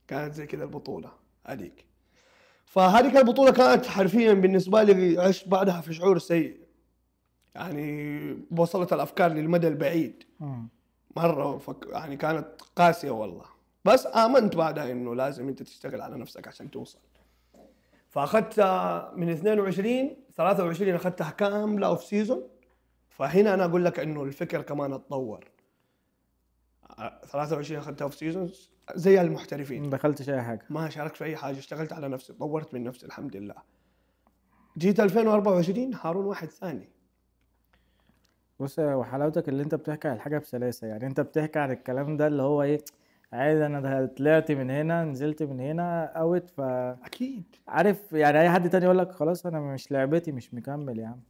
كانت زي كذا البطوله هذيك. فهذيك البطولة كانت حرفيا بالنسبة لي عشت بعدها في شعور سيء، يعني وصلت الأفكار للمدى البعيد مم. مرة، يعني كانت قاسية والله. بس آمنت بعدها إنه لازم أنت تشتغل على نفسك عشان توصل. فأخذت من 22 23 أخذتها كاملة أوف سيزون. فهنا أنا أقول لك إنه الفكر كمان اتطور. 23 أخذتها أوف سيزون زي المحترفين، ما دخلتش اي حاجة. ما شاركت في اي حاجه، اشتغلت على نفسي، طورت من نفسي الحمد لله. جيت 2024 هارون واحد ثاني. بص، وحلاوتك اللي انت بتحكي عن الحاجة بسلاسة، يعني انت بتحكي عن الكلام ده اللي هو ايه، عادي انا طلعت من هنا نزلت من هنا اوت. اكيد. عارف يعني اي حد تاني يقول لك خلاص انا مش لعبتي مش مكمل يا عم.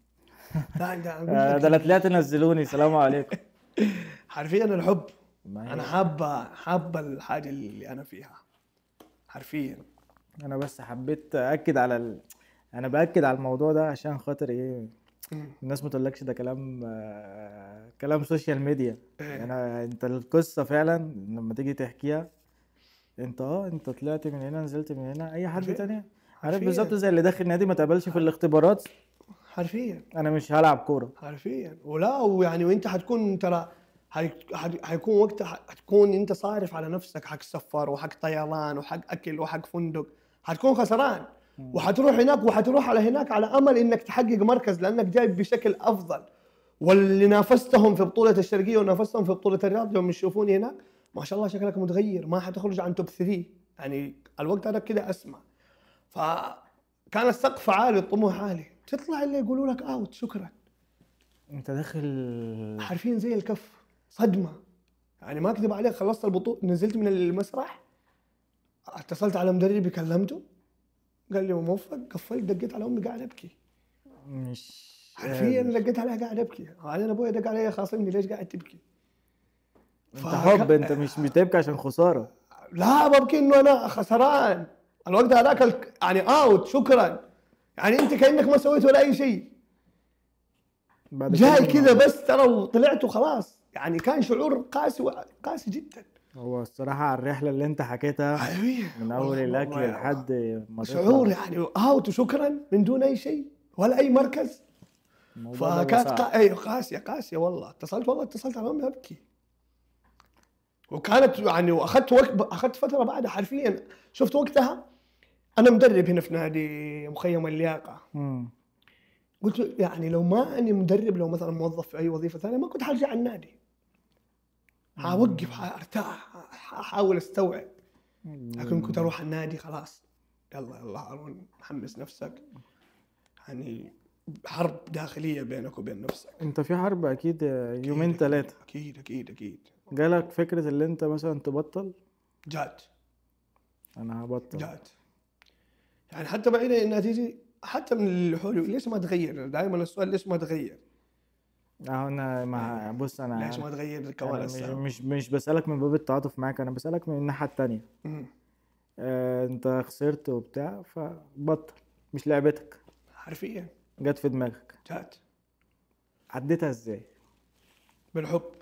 لا ده اقول ده انا لك طلعت نزلوني سلام عليكم. حرفيا الحب. ما انا هي حابه الحاجه اللي انا فيها حرفيا. انا بس حبيت اكد على انا باكد على الموضوع ده عشان خاطر ايه، الناس ما تقولكش ده كلام كلام سوشيال ميديا. إيه. انت القصة فعلا لما تيجي تحكيها، انت طلعت من هنا نزلت من هنا. اي حد حرفيا. تاني عارف حرفيا. بالظبط زي اللي داخل نادي ما تقبلش في الاختبارات، حرفيا. انا مش هلعب كورة. حرفيا ولا، ويعني وانت حتكون ترى حيكون وقتها حتكون انت صارف على نفسك حق سفر وحق طيران وحق اكل وحق فندق، حتكون خسران. وحتروح هناك وحتروح على هناك على امل انك تحقق مركز لانك جاي بشكل افضل. واللي نافستهم في بطولة الشرقية ونافستهم في بطولة الرياض يوم يشوفوني هناك، ما شاء الله شكلك متغير، ما حتخرج عن توب 3 يعني الوقت هذا كده اسمع. فكان السقف عالي، الطموح عالي، تطلع اللي يقولوا لك اوت شكرا. انت داخل حرفيا زي الكف، صدمة يعني ما اكذب عليك. خلصت البطولة نزلت من المسرح، اتصلت على مدربي كلمته قال لي موفق، قفلت دقيت على امي قاعد ابكي. مش حرفيا لقيت عليها قاعد ابكي، بعدين ابوي دق علي خاصمني ليش قاعد تبكي. انت حب، انت مش بتبكي عشان خساره. لا ببكي انه انا خسران الوقت هذاك يعني اوت شكرا، يعني انت كانك ما سويت ولا اي شيء، بعد جاي كده كذا بس ترى وطلعت وخلاص. يعني كان شعور قاسي قاسي جدا. هو الصراحه على الرحله اللي انت حكيتها حبيبي من اول والله الاكل والله لحد ما شعور تطلع، يعني اوت وشكرا من دون اي شيء ولا اي مركز. الموضوع ده بيبقى فكانت صعب. ايوه قاسيه والله. اتصلت على امي ابكي، وكانت يعني واخذت وقت، اخذت فتره بعدها حرفيا. شفت وقتها انا مدرب هنا في نادي مخيم اللياقه، قلت يعني لو ما اني مدرب، لو مثلا موظف في اي وظيفه ثانيه ما كنت حرجع النادي، حوقف حارتاح حاحاول استوعب. لكن كنت اروح النادي خلاص، يلا يلا هارون حمس نفسك، يعني حرب داخليه بينك وبين نفسك. انت في حرب اكيد يومين ثلاثه، اكيد اكيد اكيد. جالك فكره اللي انت مثلا تبطل؟ جات انا هبطل. جات يعني حتى بعيدا انها تيجي حتى من اللي حولي، ليش ما تغير؟ دائما السؤال ليش ما تغير؟ انا مع، بص ليش انا ما تغير كمال انا السام؟ مش بسالك من باب التعاطف معاك، انا بسالك من الناحيه التانية. انت خسرت وبتاع فبطل، مش لعبتك، حرفيا جت في دماغك، جات عديتها ازاي؟ بالحب.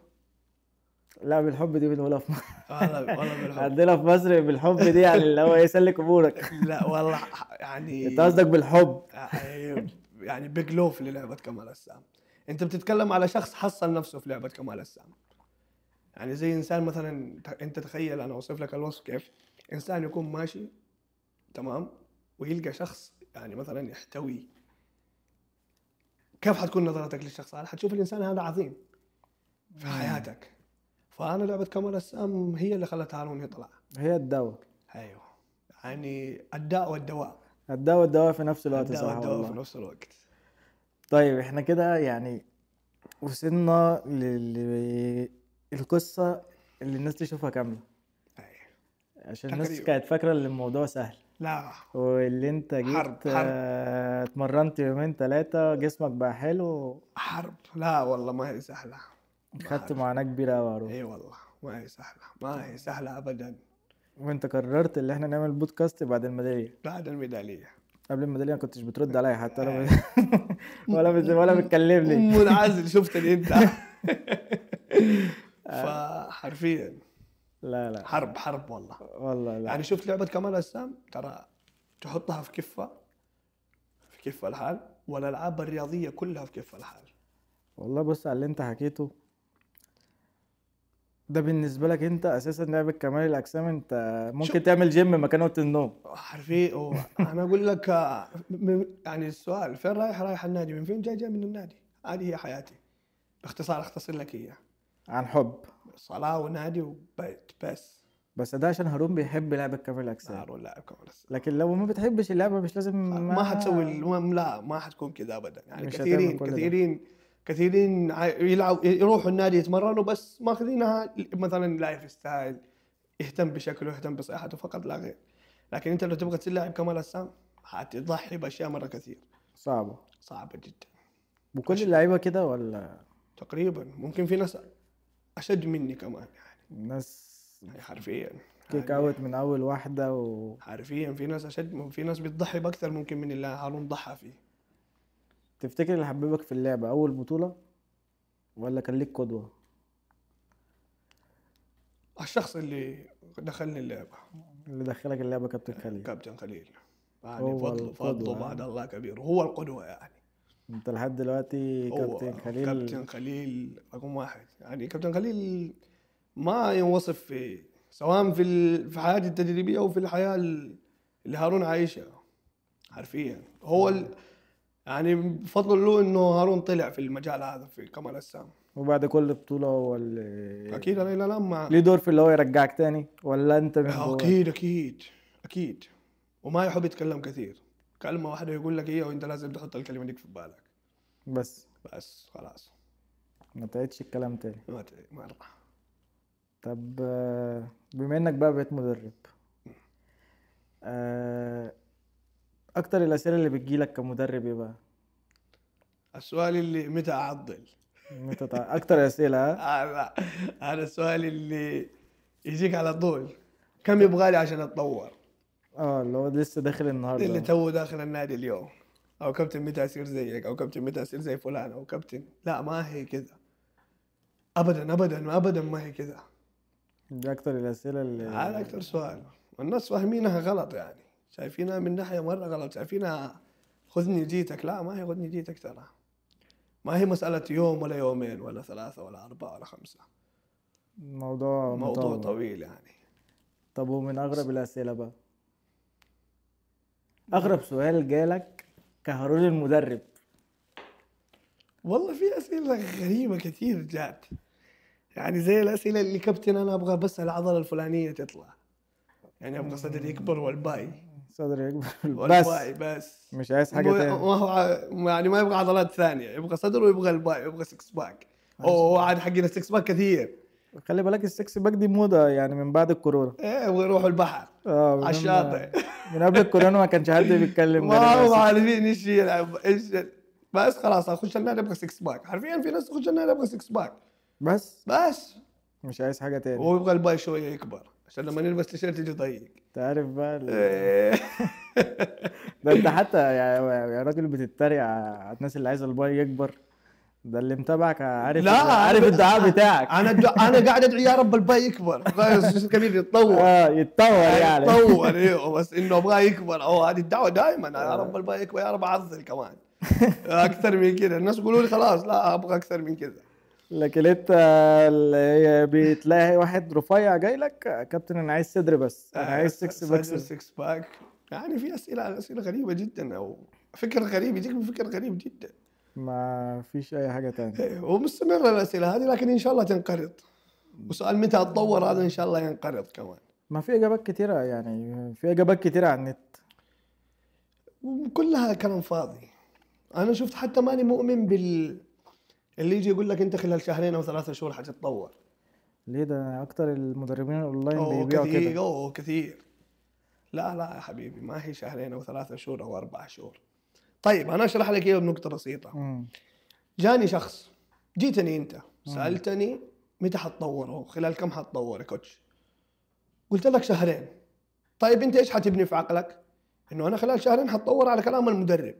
لا بالحب دي بنقولها في مصر. والله بالحب. عندنا في مصر بالحب دي يعني اللي هو يسلك امورك. لا والله يعني انت قصدك بالحب. يعني بيج لوف للعبة كمال السام. انت بتتكلم على شخص حصل نفسه في لعبة كمال السام. يعني زي انسان مثلا، انت تخيل انا اوصف لك الوصف كيف. انسان يكون ماشي تمام ويلقى شخص يعني مثلا يحتوي، كيف حتكون نظرتك للشخص هذا؟ حتشوف الانسان هذا عظيم في حياتك. فانا لعبة كمال السام هي اللي خلت هارون يطلع. هي الدواء. ايوه، يعني الداء والدواء. الدواء والدواء في نفس الوقت، الداء صراحة والدواء في والله. نفس الوقت. طيب احنا كده يعني وصلنا القصة اللي الناس تشوفها كاملة، عشان الناس تقريبا. كانت فاكرة ان الموضوع سهل، لا واللي انت جيت حرب اتمرنت يومين ثلاثة جسمك بقى حلو، حرب. لا والله ما هي سهلة. خدت معاناة كبيرة أوي يا عروف. اي والله ما هي سهلة، ما هي سهلة ابدا. وانت قررت اللي احنا نعمل بودكاست بعد الميدالية. بعد الميدالية. قبل الميدالية ما كنتش بترد عليا حتى ولا بتكلمني. منعزل، شفتني انت. فحرفيا لا حرب والله. والله لا. يعني شفت لعبة كمال السام ترى تحطها في كفة الحال، والالعاب الرياضية كلها في كفة الحال. والله بص على اللي انت حكيته ده، بالنسبة لك انت اساسا لعبة كمال الاجسام، انت ممكن تعمل جيم مكان اوضة النوم. حرفيا انا اقول لك يعني السؤال فين رايح النادي، من فين جاي من النادي. هذه هي حياتي باختصار، اختصر لك اياها. عن حب، صلاة ونادي وبيت بس ده عشان هارون بيحب لعبة كمال الاجسام. هارون لاعب كمال السام. لكن لو ما بتحبش اللعبة مش لازم، ما حتسوي لا ما حتكون كذا ابدا. يعني مش هتعمل كل ده. كثيرين يروحوا النادي يتمرنوا بس ماخذينها مثلا لايف ستايل، يهتم بشكله يهتم بصحته فقط لا غير. لكن انت لو تبغى تصير لاعب كمال اجسام حتضحي باشياء مره كثير صعبه جدا. وكل اللعيبة كده ولا؟ تقريبا ممكن في ناس اشد مني كمان، يعني الناس حرفيا كيك اوت من اول واحدة حرفيا في ناس اشد، في ناس بتضحي باكثر ممكن من اللي هارون ضحى فيه. تفتكر اللي حببك في اللعبة اول بطولة ولا كان ليك قدوة؟ الشخص اللي دخلني اللعبه، اللي دخلك اللعبة كابتن خليل. كابتن خليل، يعني هو فضله القدوة. بعد الله كبير، وهو القدوة. يعني انت لحد دلوقتي هو كابتن خليل رقم واحد. يعني كابتن خليل ما ينوصف في سواء في حياتي التدريبية أو في الحياة اللي هارون عايشها. حرفيا هو يعني بفضل له إنه هارون طلع في المجال هذا في كمال السام. وبعد كل بطولة هو اللي أكيد أنا إلى الآن ما ليه دور في اللي هو يرجعك تاني، ولا انت من جواك؟ أكيد وما يحب يتكلم كثير. كلمة واحدة يقول لك إيه وأنت لازم تحط الكلمة دي في بالك بس خلاص، ما تعيدش الكلام تاني. مرة. طب بما انك بقى بقيت مدرب، اكتر الاسئله اللي بتجيلك كمدرب ايه بقى؟ السؤال اللي متى اعضل. اكتر اسئله ها؟ هذا هذا السؤال اللي يجيك على طول. كم يبغى لي عشان اتطور؟ اللي هو لسه داخل اللي النهارده. تو داخل النادي اليوم، او كابتن متى اصير زيك، او كابتن متى اصير زي فلان، او كابتن. لا ما هي كذا ابدا ابدا ابدا، ما هي كذا. دي اكتر الاسئله اللي هذا اكثر سؤال، والناس فاهمينها غلط يعني، شايفينها من ناحيه مره غلط، شايفينها خذني جيتك. لا ما هي خذني جيتك، ترى ما هي مساله يوم ولا يومين ولا ثلاثه ولا اربعه ولا خمسه. موضوع موضوع مطول. طويل يعني. طب ومن اغرب الاسئله بقى، اغرب سؤال جالك كهارون المدرب؟ والله في اسئله غريبه كثير جات، يعني زي الاسئله اللي كابتن انا ابغى بس العضله الفلانيه تطلع، يعني ابغى صدري يكبر والباي صدر يكبر والباي بس، مش عايز حاجه تاني. ما هو يعني ما يبغى عضلات ثانيه، يبغى صدر ويبغى الباي ويبغى سكس باك. اوه عاد حقنا السكس باك كثير. خلي بالك السكس باك دي موضه يعني من بعد الكورونا. ايه ويروحوا البحر من على الشاطئ. من قبل الكورونا ما كانش حد بيتكلم ما غير هم الناس. عارفين ايش يلعب ايش. بس خلاص اخش النادي ابغى سكس باك، حرفيا في ناس تخش النادي ابغى سكس باك بس بس، مش عايز حاجه تاني. هو يبغى الباي شويه يكبر عشان لما نلبس تيشيرت يجي ضيق. انت عارف بقى إيه. ده انت حتى يا راجل بتتريق على الناس اللي عايزه الباي يكبر. ده اللي متابعك عارف لا عارف الدعاء بتاعك. انا قاعد ادعي يا رب الباي يكبر، كبير يتطور. يتطور يعني. يتطور ايوه، بس انه ابغاه يكبر، او هذه الدعوه دائما يا رب الباي يكبر، يا رب اعضل كمان اكثر من كذا. الناس يقولوا لي خلاص لا ابغى اكثر من كذا. لكن انت بتلاقي واحد رفيع جاي لك كابتن انا عايز صدر بس، انا عايز سكس باك. سكس باك. يعني في اسئله غريبه جدا، او فكر غريب يجيك من فكر غريب جدا. ما فيش اي حاجه تانية. ومستمره الاسئله هذه، لكن ان شاء الله تنقرض. وسؤال متى اتطور هذا ان شاء الله ينقرض كمان. ما في اجابات كتيره يعني، في اجابات كتيره على النت وكلها كلام فاضي. انا شفت حتى ماني مؤمن اللي يجي يقول لك انت خلال شهرين او 3 شهور حتتطور. ليه؟ ده اكتر المدربين الاونلاين بيبيعوا كثير كده. كثير. لا يا حبيبي، ما هي شهرين او 3 شهور او 4 شهور. طيب انا اشرح لك اياها بنقطه بسيطه. جاني شخص، جيتني انت سالتني متى حتطور او خلال كم حتطور يا كوتش؟ قلت لك شهرين. طيب انت ايش حتبني في عقلك؟ انه انا خلال شهرين حتطور على كلام المدرب.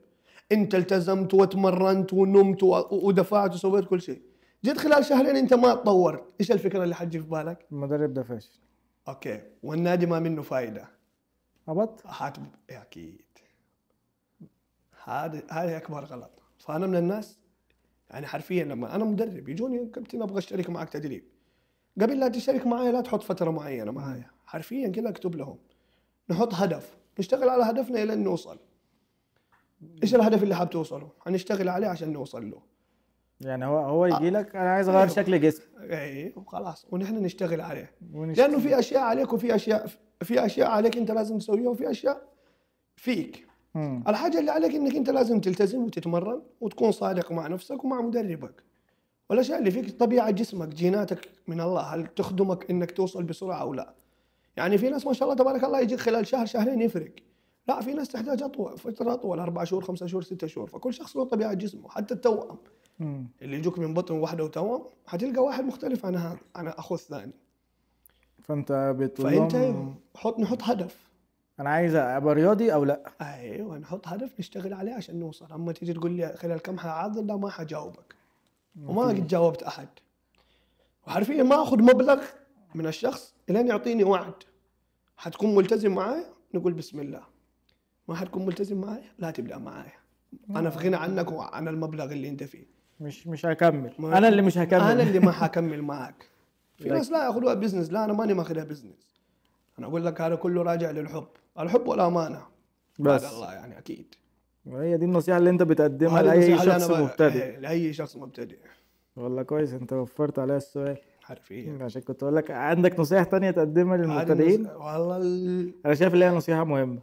انت التزمت وتمرنت ونمت ودفعت وسويت كل شيء، جيت خلال شهرين انت ما تطورت، ايش الفكره اللي حتجي في بالك؟ المدرب ده فاشل. اوكي، والنادي ما منه فايده. هبط. اكيد. هذا اكبر غلط. فانا من الناس يعني حرفيا لما انا مدرب يجوني كابتن ابغى اشترك معك تدريب، قبل لا تشترك معايا لا تحط فتره معينه معايا، حرفيا كذا اكتب لهم نحط هدف، نشتغل على هدفنا الى ان نوصل. ايش الهدف اللي حاب توصله؟ هنشتغل عليه عشان نوصل له. يعني هو يجي لك انا عايز اغير شكل جسمي. اي وخلاص، ونحن نشتغل عليه. ونشتغل. لانه في اشياء عليك وفي اشياء عليك انت لازم تسويها، وفي اشياء فيك. الحاجه اللي عليك انك انت لازم تلتزم وتتمرن وتكون صادق مع نفسك ومع مدربك. والاشياء اللي فيك طبيعه جسمك، جيناتك من الله، هل تخدمك انك توصل بسرعه او لا. يعني في ناس ما شاء الله تبارك الله يجيك خلال شهر شهرين يفرق، لا في ناس تحتاج اطول، فتره اطول، 4 شهور 5 شهور 6 شهور. فكل شخص له طبيعه جسمه. حتى التوأم اللي يجوك من بطن واحده وتوأم حتلقى واحد مختلف عن اخوه الثاني. فانت بتقول لهم فانت نحط هدف. انا عايز ابقى رياضي او لا. ايوه نحط هدف نشتغل عليه عشان نوصل. اما تيجي تقول لي خلال كم حاعضل، لا ما حجاوبك، وما قد جاوبت احد. وحرفيا ما اخذ مبلغ من الشخص لين يعطيني وعد حتكون ملتزم معايا، نقول بسم الله. ما حتكون ملتزم معايا لا تبدا معايا، انا في غنى عنك وعن المبلغ اللي انت فيه. مش هكمل. انا اللي مش هكمل. انا اللي ما حكمل معك. في ناس لا ياخذوها بزنس، لا انا ماني ماخذها بزنس. انا اقول لك هذا كله راجع للحب، الحب والامانه بس بعد الله يعني اكيد. وهي دي النصيحه اللي انت بتقدمها لاي شخص مبتدئ. لاي شخص مبتدئ. والله كويس انت وفرت عليا السؤال حرفيا، عشان كنت اقول لك عندك نصيحه تانية تقدمها للمبتدئين. والله انا شايف ان هي نصيحه مهمه،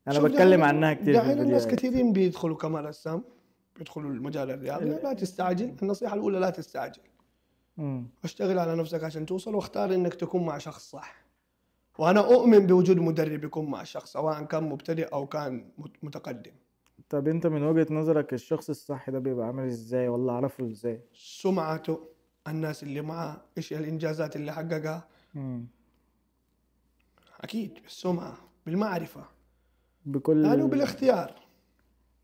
انا بتكلم عنها كتير في الفيديوهات. الناس الفيديوهات. كثيرين بيدخلوا كمال اجسام، بيدخلوا المجال الرياضي. لا تستعجل. النصيحه الاولى لا تستعجل. اشتغل على نفسك عشان توصل، واختار انك تكون مع شخص صح. وانا اؤمن بوجود مدرب يكون مع الشخص سواء كان مبتدئ او كان متقدم. طب انت من وجهة نظرك الشخص الصح ده بيبقى عامل ازاي، ولا اعرفه ازاي؟ سمعته، الناس اللي معاه، ايش الانجازات اللي حققها. مم. اكيد بالسمعة، بالمعرفة، يعني بكل. وبالاختيار.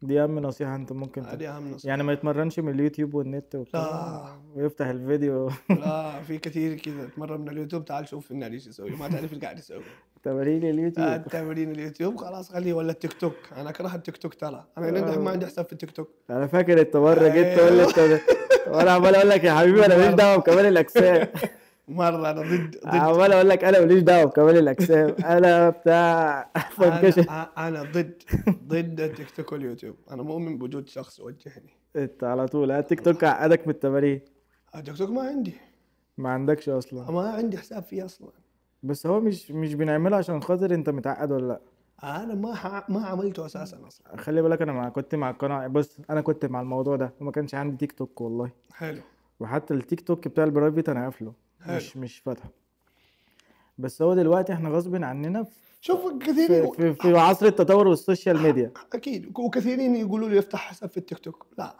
دي اهم نصيحة انت ممكن هذه اهم يعني ما نصيحة. يتمرنش من اليوتيوب والنت لا وبتاع ويفتح الفيديو. لا، في كثير كذا مرة من اليوتيوب، تعال شوف النادي ايش يسوي، ما تعرف ايش قاعد يسوي. تمارين اليوتيوب. التمرين اليوتيوب خلاص خليه، ولا التيك توك. انا اكره التيك توك، ترى انا عندي ما آه، عندي حساب في التيك توك. انا فاكر انت مرة جيت تقول لي ايوه. انت، وانا عمال اقول لك يا حبيبي انا ماليش مرة دعوة بكمال الاجسام. مرة انا ضد. عمال اقول لك انا ماليش دعوة بكمال الاجسام، انا بتاع فانكشن. انا ضد التيك توك واليوتيوب. انا مؤمن بوجود شخص يوجهني. انت على طول التيك توك عقدك من التمارين. التيك توك ما عندي، ما عندكش اصلا. ما عندي حساب فيه اصلا. بس هو مش بنعمله عشان خاطر انت متعقد ولا لا. انا ما عملته اساسا اصلا. خلي بالك انا كنت مع القناة، بص انا كنت مع الموضوع ده وما كانش عندي تيك توك والله. حلو. وحتى التيك توك بتاع البرايفت انا قافله، حلو. مش فاتحه. بس هو دلوقتي احنا غصب عننا شوف كثيرين. في عصر التطور والسوشيال ميديا. اكيد، وكثيرين يقولوا لي افتح حساب في التيك توك، لا.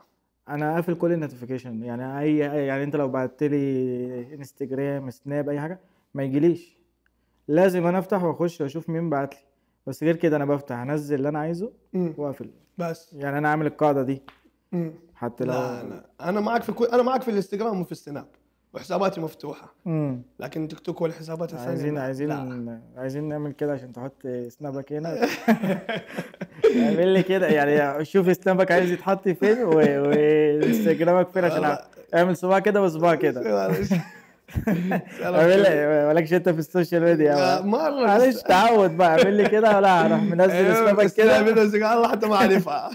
انا قافل كل النوتيفيكيشن، يعني يعني انت لو بعت لي انستجرام سناب اي حاجه ما يجيليش، لازم انا افتح واخش واشوف مين بعت لي. بس غير كده انا بفتح انزل اللي انا عايزه مم. واقفل. بس. يعني انا عامل القاعده دي مم. حتى لا لو. لا، انا معك في انا معك في الانستغرام وفي السناب، وحساباتي مفتوحه. امم لكن تيك توك والحسابات الثانيه عايزين لا عايزين لا. عايزين نعمل كده عشان تحط سنابك هنا. اعمل لي كده يعني، شوف سنابك عايز يتحط فين وانستجرامك فين عشان والله. اعمل صباع كده وصباع كده. سلام اعمل كبير. لي مالكش انت في السوشيال ميديا بقى. مرة معلش تعود بقى، اعمل لي كده ولا هروح منزل ايوه سنابك بس لا، كده. الله حتى ما اعرفها.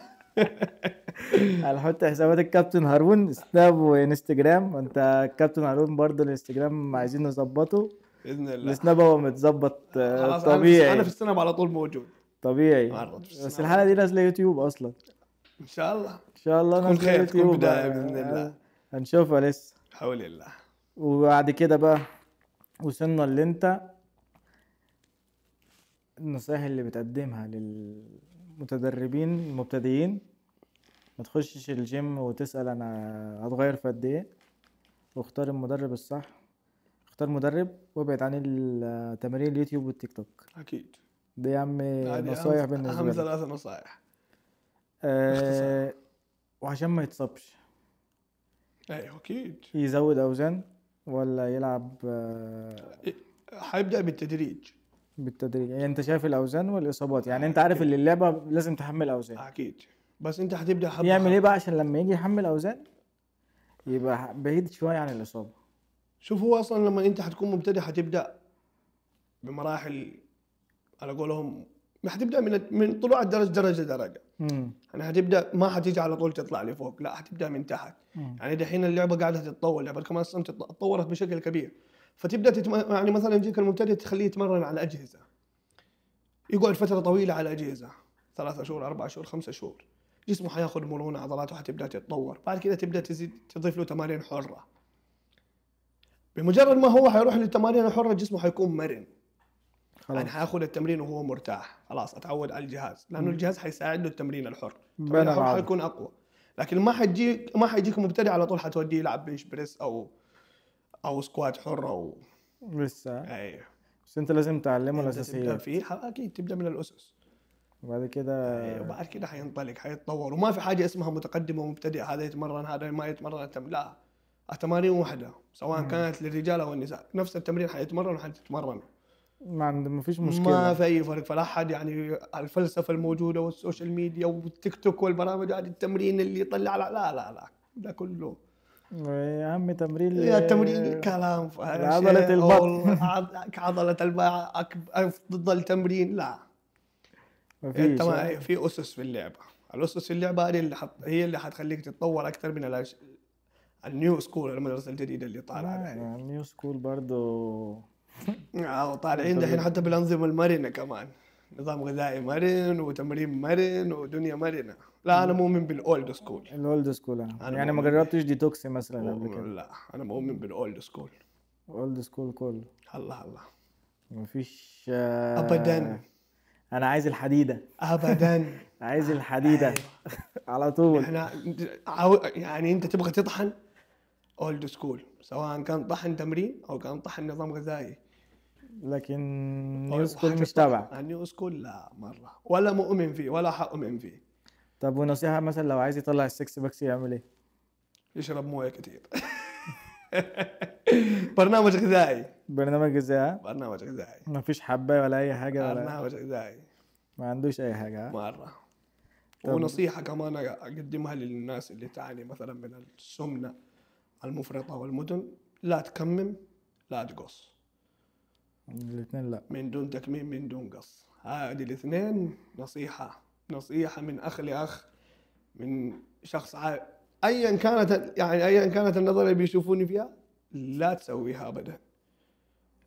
هنحط حسابات الكابتن هارون سناب وانستجرام، وانت الكابتن هارون برضه الانستجرام عايزين نظبطه. باذن الله. السناب هو متظبط خلاص، انا في طبيعي. السناب على طول موجود. طبيعي. مرة في بس السناب الحلقة على دي طول. نازلة يوتيوب اصلا. ان شاء الله. ان شاء الله تكون نازلة خير، تكون يوتيوب بداية باذن الله. هنشوفها لسه. حول الله. وبعد كده بقى وصلنا اللي انت النصائح اللي بتقدمها للمتدربين المبتدئين. ما تخشش الجيم وتسأل انا هتغير في قد ايه، واختار المدرب الصح. اختار مدرب وابعد عن تمارين اليوتيوب والتيك توك. اكيد. دي اهم هذه نصايح اهم بالنسبة لي. 3 نصائح باختصار. وعشان ما يتصابش. ايوه اكيد. يزود اوزان ولا يلعب حيبدأ بالتدريج. بالتدريج. يعني انت شايف الاوزان والاصابات، يعني انت عارف ان اللعبة لازم تحمل اوزان. اكيد. بس انت حتبدأ حبة يعمل ايه حبة. بقى عشان لما يجي يحمل اوزان يبقى بعيد شوية عن الاصابة؟ شوف، هو اصلا لما انت حتكون مبتدئ حتبدأ بمراحل، على قولهم حتبدأ من طلوع الدرج درجة درجة. يعني حتبدأ، ما حتيجي على طول تطلع لفوق، لا حتبدأ من تحت. يعني دحين اللعبة قاعدة تتطور، اللعبة كمان اصلا تطورت بشكل كبير. فتبدأ يعني مثلا يجيك المبتدئ تخليه يتمرن على أجهزة، يقعد فترة طويلة على أجهزة، 3 شهور 4 شهور 5 شهور. جسمه حياخد مرونة، عضلاته حتبدأ تتطور. بعد كده تبدأ تضيف له تمارين حرة. بمجرد ما هو حيروح للتمارين الحرة جسمه حيكون مرن. يعني حياخد التمرين وهو مرتاح، خلاص اتعود على الجهاز، لانه الجهاز حيساعد له التمرين الحر. التمرين الحر حيكون اقوى. لكن ما حيجيك مبتدئ على طول حتوديه يلعب بنش بريس او سكوات حر او لسه. ايوه. بس انت لازم تعلمه تبدا الاساسيات. فيه اكيد، تبدا من الاسس. وبعد كده وبعد كده حينطلق، حيتطور. وما في حاجه اسمها متقدم ومبتدئ، هذا يتمرن هذا ما يتمرن. لا، التمارين واحده سواء كانت للرجال او النساء، نفس التمرين حيتمرن وحتتمرن. ما فيش مشكله. ما في اي فرق. فلا احد يعني الفلسفه الموجوده والسوشيال ميديا والتيك توك والبرامج هذه، التمرين اللي يطلع لا لا لا، ده كله يا عم تمرين يا تمرين كلام عضلة البطن. عضلة الباع ضد التمرين، لا. مفيش. في اسس في اللعبه. الاسس في اللعبه هذه هي اللي حتخليك تتطور اكثر من النيو سكول، المدرسه الجديده اللي طالعه. النيو سكول برضو طالعين دحين حتى بالانظمه المرنه كمان، نظام غذائي مرن وتمرين مرن ودنيا مرنه. لا، انا مؤمن بالاولد سكول. الاولد سكول يعني ما جربتش ديتوكس مثلا قبل كده؟ لا، انا مؤمن بالاولد سكول. اولد سكول كله. الله الله. مفيش ابدا. انا عايز الحديده. ابدا. عايز الحديدة أيوة. على طول. احنا يعني انت تبغى تطحن اولد سكول، سواء كان طحن تمرين او كان طحن نظام غذائي. لكن نيو سكول مش وحتطحن تبعك. النيو سكول لا مره، ولا مؤمن فيه ولا حؤمن فيه. طب ونصيحة مثلا لو عايز يطلع السكس باكس يعمل ايه؟ يشرب مويه كتير. برنامج غذائي. برنامج غذائي؟ برنامج غذائي. ما فيش حباية ولا اي حاجة ولا؟ برنامج غذائي ما عندوش اي حاجة ها؟ مره. طب ونصيحه كمان اقدمها للناس اللي تعاني مثلا من السمنه المفرطه والمدن: لا تكمم لا تقص. الاتنين لا. من دون تكميم من دون قص. هذه الاثنين نصيحة من أخ لأخ، من شخص أيا كانت، يعني أيا كانت النظرة اللي بيشوفوني فيها، لا تسويها أبدا،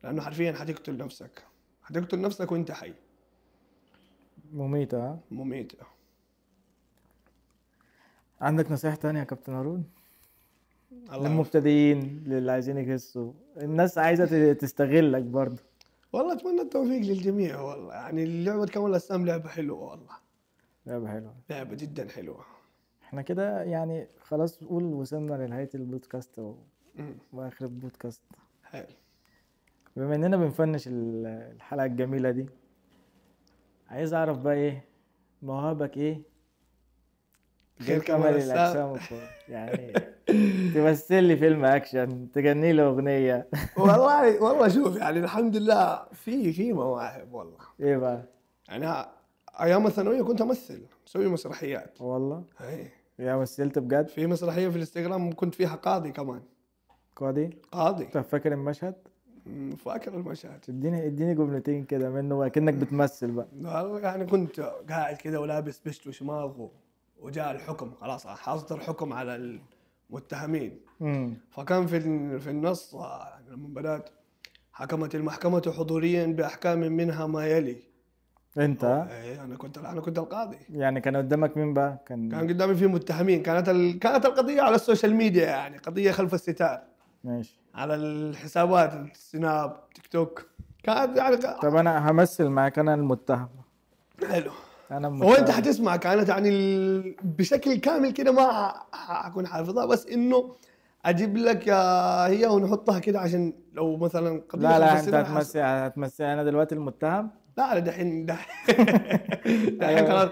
لأنه حرفيا حتقتل نفسك، حتقتل نفسك وأنت حي. مميتة ها؟ مميتة. عندك نصيحة تانية يا كابتن هارون؟ الله للمبتدئين، للي عايزين يخسوا، الناس عايزة تستغلك برضه. والله أتمنى التوفيق للجميع. والله يعني لعبة كمال الأجسام لعبة حلوة، والله لعبة حلوة. لعبة جدا حلوة. احنا كده يعني خلاص قول وصلنا لنهاية البودكاست أمم، واخر البودكاست. حلو. بما اننا بنفنش الحلقة الجميلة دي، عايز اعرف بقى ايه مواهبك، ايه غير غير كمال كمال الأجسام. الاجسام والكورة؟ يعني تمثل لي فيلم اكشن، تغني لي اغنية. والله شوف، يعني الحمد لله في مواهب والله. ايه بقى؟ يعني ايام الثانويه كنت امثل، مسوي مسرحيات. والله اي، يا مثلت بجد؟ في مسرحيه في الانستغرام كنت فيها قاضي كمان. قاضي؟ قاضي. طب فاكر المشهد؟ فاكر المشهد. اديني جملتين كده منه كأنك بتمثل بقى. والله يعني كنت قاعد كده ولابس بشت وشماغ وجاء الحكم، خلاص حاصدر حكم على المتهمين. فكان في النص يعني لما بدأت: حكمت المحكمة حضوريا بأحكام منها ما يلي. انت إيه، انا كنت القاضي. يعني كان قدامك مين بقى؟ كان قدامي في متهمين. كانت القضية على السوشيال ميديا، يعني قضية خلف الستار، ماشي. على الحسابات السناب تيك توك. كانت يعني طب انا همثل معاك، انا المتهم. حلو. انا هو انت المتهم. حتسمع كانت يعني بشكل كامل كده ما حكون حافظها، بس انه اجيب لك هي ونحطها كده عشان لو مثلا قضية لا خلف لا، انت الستار هتمثل انا دلوقتي المتهم. لا دحين دحين ايوه. خلاص.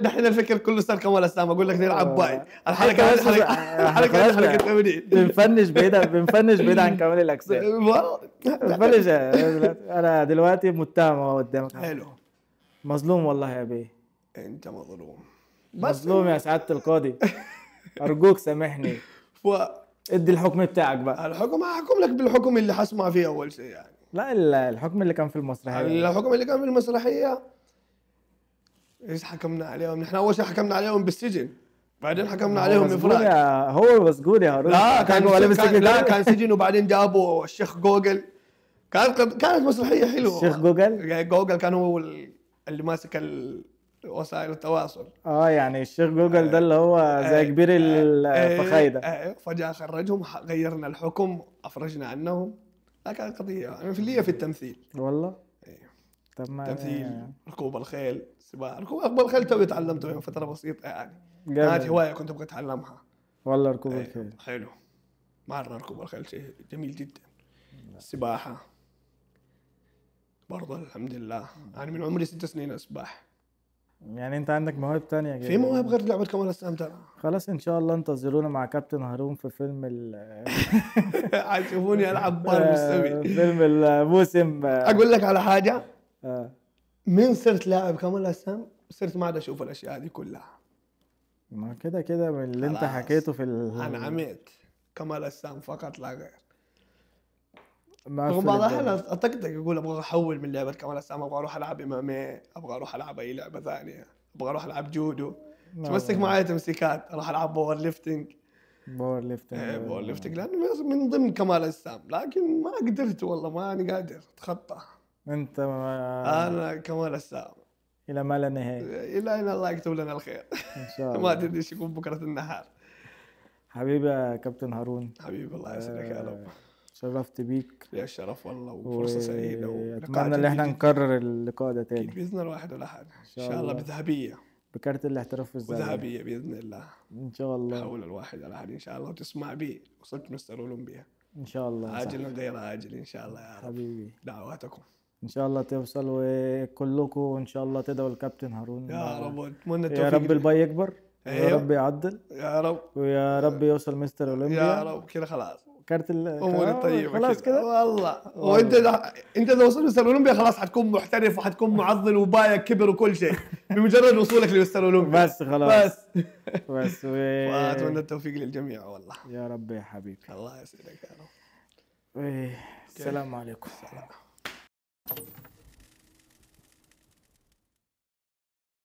دحين الفكر كله صار كمال السلام. اقول لك نلعب باي. الحركه انت هذه بس الحركه هذه خلاص حركه تمرين. بنفنش بعيد عن كمال الاجسام. بنفنش. انا دلوقتي متهم اهو قدامك. حلو. مظلوم والله يا بيه. انت مظلوم. بس مظلوم يا سعادة القاضي، ارجوك سامحني. ادي الحكم بتاعك بقى. الحكم هحكم لك بالحكم اللي حسمع فيه اول شيء يعني. لا الحكم اللي كان في المسرحية. الحكم اللي كان في المسرحيه ايش حكمنا عليهم؟ نحن اول شيء حكمنا عليهم بالسجن، بعدين حكمنا عليهم مسجون افراج. هو مسجون يا هارون. لا لا كان سجن، وبعدين جابوا الشيخ جوجل. كانت مسرحيه حلوه. الشيخ جوجل؟ يعني جوجل كان هو اللي ماسك وسائل التواصل. يعني الشيخ جوجل ده اللي هو زي كبير الفخايدة. فجأة خرجهم، غيرنا الحكم، افرجنا عنهم. لا كانت قضيه انا في التمثيل. والله. إيه. طب ما تمثيل، ركوب الخيل، سباق ركوب الخيل توي تعلمته من فتره بسيطه يعني. كانت جامد هوايه كنت ابغى اتعلمها. والله. ركوب إيه. الخيل حلو. مرة ركوب الخيل شيء جميل جدا. السباحة برضه الحمد لله، يعني من عمري 6 سنين أسبح. يعني انت عندك مواهب تانية كده؟ في مواهب غير لعبة كمال السلام ترى. خلاص ان شاء الله انتظرونا مع كابتن هارون في فيلم عايزوني ألعب بار مستوي. فيلم الموسم. أقول لك على حاجة، آه. من صرت لاعب كمال السلام صرت ما عاد أشوف الأشياء دي كلها. ما كده من اللي انت خلاص. حكيته في أنا عميت كمال السلام فقط لا غير. ما رغم بعض الأحيان أطقطق أقول أبغى أحول من لعبة كمال السلام، أبغى أروح ألعب MMA، أبغى أروح ألعب أي لعبة ثانية، أبغى أروح ألعب جودو. تمسك معي تمسيكات، أروح ألعب باور ليفتنج. باور ليفتنج. باور ليفتنج لأنه من ضمن كمال الأجسام، لكن ما قدرت والله، ماني قادر أتخطى. انت أنا كمال الأجسام الى ما لا نهاية. إلا إن الله يكتب لنا الخير. ان شاء الله. ما تدري ايش يكون بكرة النهار. حبيبي يا كابتن هارون، حبيبي الله يسعدك يا رب. شرفت بيك. لي الشرف والله، وفرصة سعيدة، اتمنى ان احنا نكرر اللقاء ده تاني أكيد بإذن الواحد ولا حاجة. إن شاء الله بذهبية. بكارت الاحتراف الذهبي وذهبيه باذن الله. ان شاء الله. حول الواحد على احد ان شاء الله، وتسمع بي وصلت مستر اولمبيا ان شاء الله يا عاجلا صاحبي. غير عاجل ان شاء الله يا رب. حبيبي دعواتكم ان شاء الله توصل، وكلكم ان شاء الله تدعوا الكابتن هارون يا رب، واتمنى يا التوفيق رب الباي يكبر، ويا أيوه. رب يعدل، يا رب ويا رب يوصل مستر يا اولمبيا. رب كذا خلاص كارت اموري طيبه خلاص كده والله. وانت انت اذا وصلت مستر اولمبيا خلاص حتكون محترف وحتكون معضل وبايك كبر وكل شيء بمجرد وصولك لمستر اولمبيا. بس خلاص بس بس واتمنى التوفيق للجميع والله. يا رب يا حبيبي. الله يسعدك يا رب. السلام عليكم. سلام.